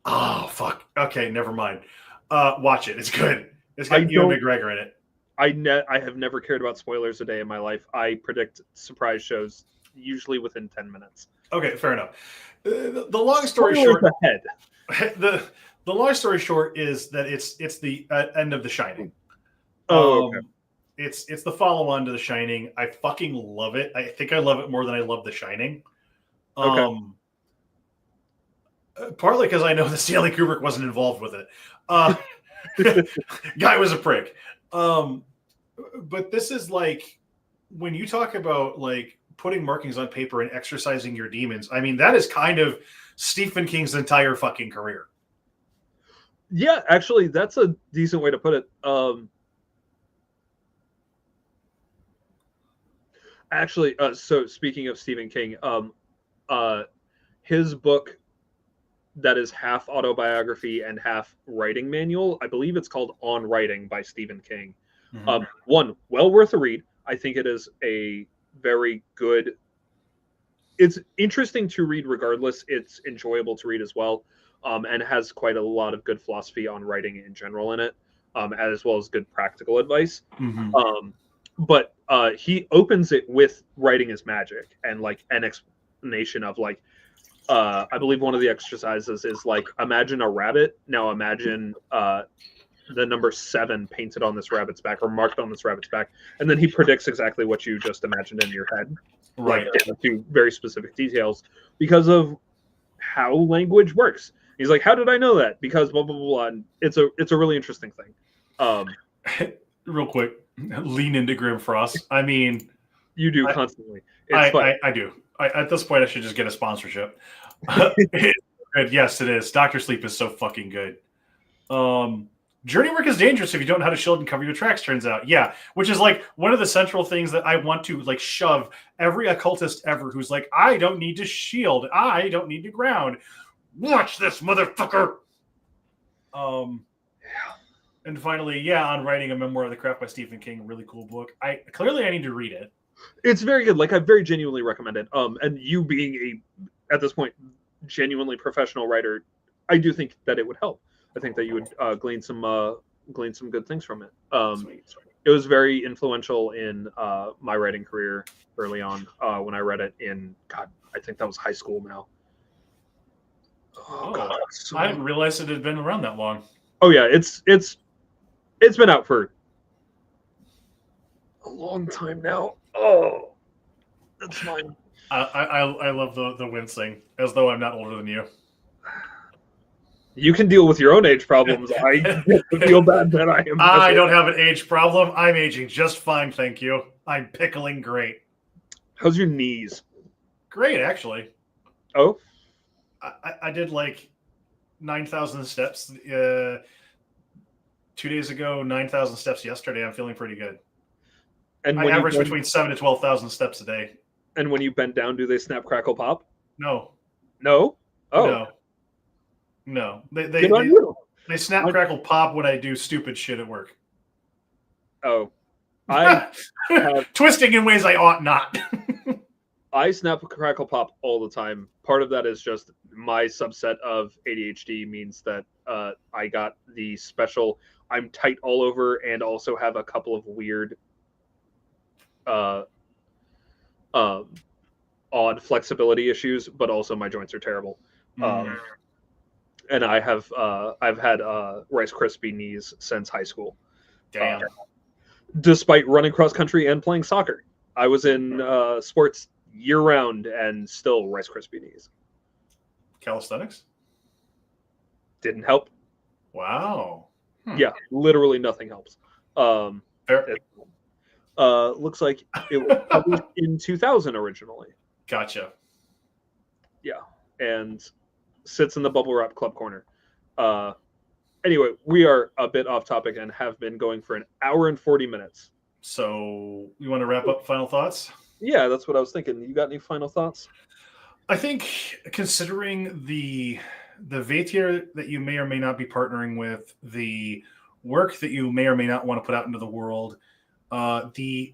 Oh, fuck. Okay, never mind. Watch it. It's good. It's got Ewan McGregor in it. I have never cared about spoilers a day in my life. I predict surprise shows usually within 10 minutes. Okay, fair enough. The long story short, the long story short is that it's the end of The Shining. Oh, okay. It's the follow-on to The Shining. I fucking love it. I think I love it more than I love The Shining. Okay. Partly because I know that Stanley Kubrick wasn't involved with it. Guy was a prick. But this is like, when you talk about like putting markings on paper and exercising your demons, I mean, that is kind of Stephen King's entire fucking career. Yeah, actually, that's a decent way to put it. So speaking of Stephen King, his book that is half autobiography and half writing manual, I believe it's called On Writing by Stephen King. Mm-hmm. One, well worth a read. I think it is a very good... It's interesting to read regardless. It's enjoyable to read as well, and has quite a lot of good philosophy on writing in general in it, as well as good practical advice. Mm-hmm. But he opens it with writing is magic and like an explanation of like, I believe one of the exercises is like, imagine a rabbit. Now imagine the number 7 painted on this rabbit's back or marked on this rabbit's back. And then he predicts exactly what you just imagined in your head. Right. Like, into very specific details because of how language works. He's like, how did I know that? Because blah, blah, blah, blah. And it's a really interesting thing. Real quick, lean into Grim Frost. I mean... You do constantly. I do. At this point, I should just get a sponsorship. Yes, it is. Dr. Sleep is so fucking good. Journey work is dangerous if you don't know how to shield and cover your tracks, turns out. Yeah, which is like one of the central things that I want to like shove every occultist ever who's like, I don't need to shield. I don't need to ground. Watch this, motherfucker. And finally, on Writing a Memoir of the Craft by Stephen King, really cool book. I need to read it. It's very good. Like, I very genuinely recommend it. And you being at this point, genuinely professional writer, I do think that it would help. I think that you would glean some good things from it. Sweet. It was very influential in my writing career early on when I read it in, God, I think that was high school now. Oh, God. I didn't realize it had been around that long. Oh yeah, it's been out for a long time now. Oh, that's fine. I love the wincing, as though I'm not older than you. You can deal with your own age problems. I feel bad that I am. I don't have an age problem. I'm aging just fine, thank you. I'm pickling great. How's your knees? Great, actually. Oh? I did like 9,000 steps 2 days ago, 9,000 steps yesterday. I'm feeling pretty good. And I average between 7,000 to 12,000 steps a day. And when you bend down, do they snap, crackle, pop? No. No? Oh. No. They snap, crackle, pop when I do stupid shit at work. Oh. I twisting in ways I ought not. I snap, crackle, pop all the time. Part of that is just my subset of ADHD means that I got the special I'm tight all over and also have a couple of weird uh, odd flexibility issues, but also my joints are terrible. And I've had Rice Krispie knees since high school, Damn. despite running cross country and playing soccer. I was in sports year round and still Rice Krispie knees. Calisthenics? Didn't help. Wow. Yeah, literally nothing helps. Fair. Looks like it was published in 2000 originally. Gotcha. Yeah, and sits in the Bubble Wrap Club corner. Anyway, we are a bit off topic and have been going for an hour and 40 minutes. So you want to wrap up final thoughts? Yeah, that's what I was thinking. You got any final thoughts? I think considering the Vaetier that you may or may not be partnering with, the work that you may or may not want to put out into the world, the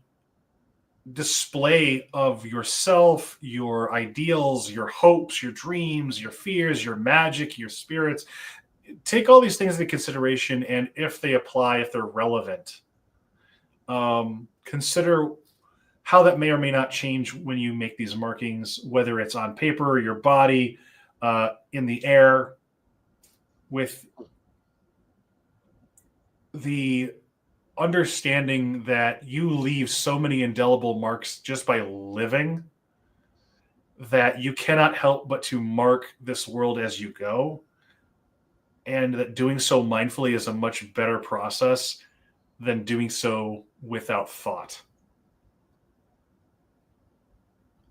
display of yourself, your ideals, your hopes, your dreams, your fears, your magic, your spirits, take all these things into consideration, and if they apply, if they're relevant, consider how that may or may not change when you make these markings, whether it's on paper, your body, in the air, with the understanding that you leave so many indelible marks just by living that you cannot help but to mark this world as you go, and that doing so mindfully is a much better process than doing so without thought.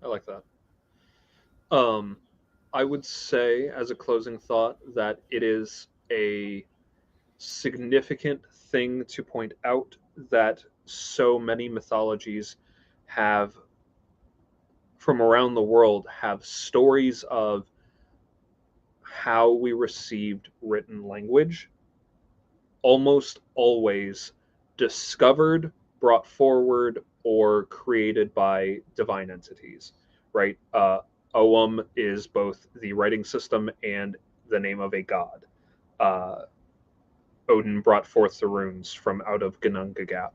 I like that. I would say, as a closing thought, that it is a significant thing to point out that so many mythologies have, from around the world, have stories of how we received written language, almost always discovered, brought forward, or created by divine entities, right? Ogham is both the writing system and the name of a god. Odin brought forth the runes from out of Ginnungagap.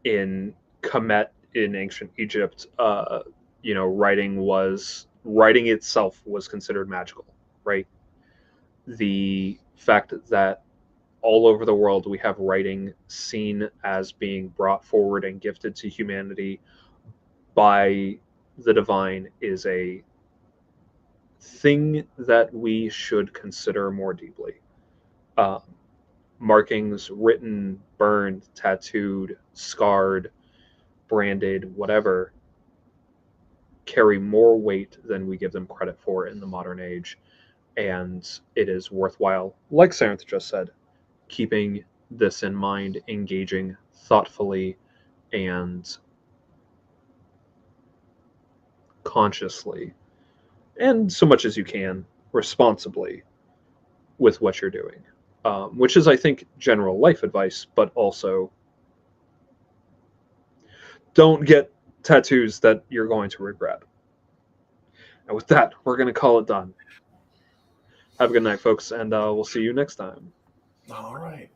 In Kemet in ancient Egypt, writing itself was considered magical, right? The fact that all over the world we have writing seen as being brought forward and gifted to humanity by the divine is a thing that we should consider more deeply. Markings written, burned, tattooed, scarred, branded, whatever, carry more weight than we give them credit for in the modern age. And it is worthwhile, like Sarenth just said, keeping this in mind, engaging thoughtfully and consciously, and so much as you can, responsibly with what you're doing. Which is, I think, general life advice, but also don't get tattoos that you're going to regret. And with that, we're going to call it done. Have a good night, folks, and we'll see you next time. All right.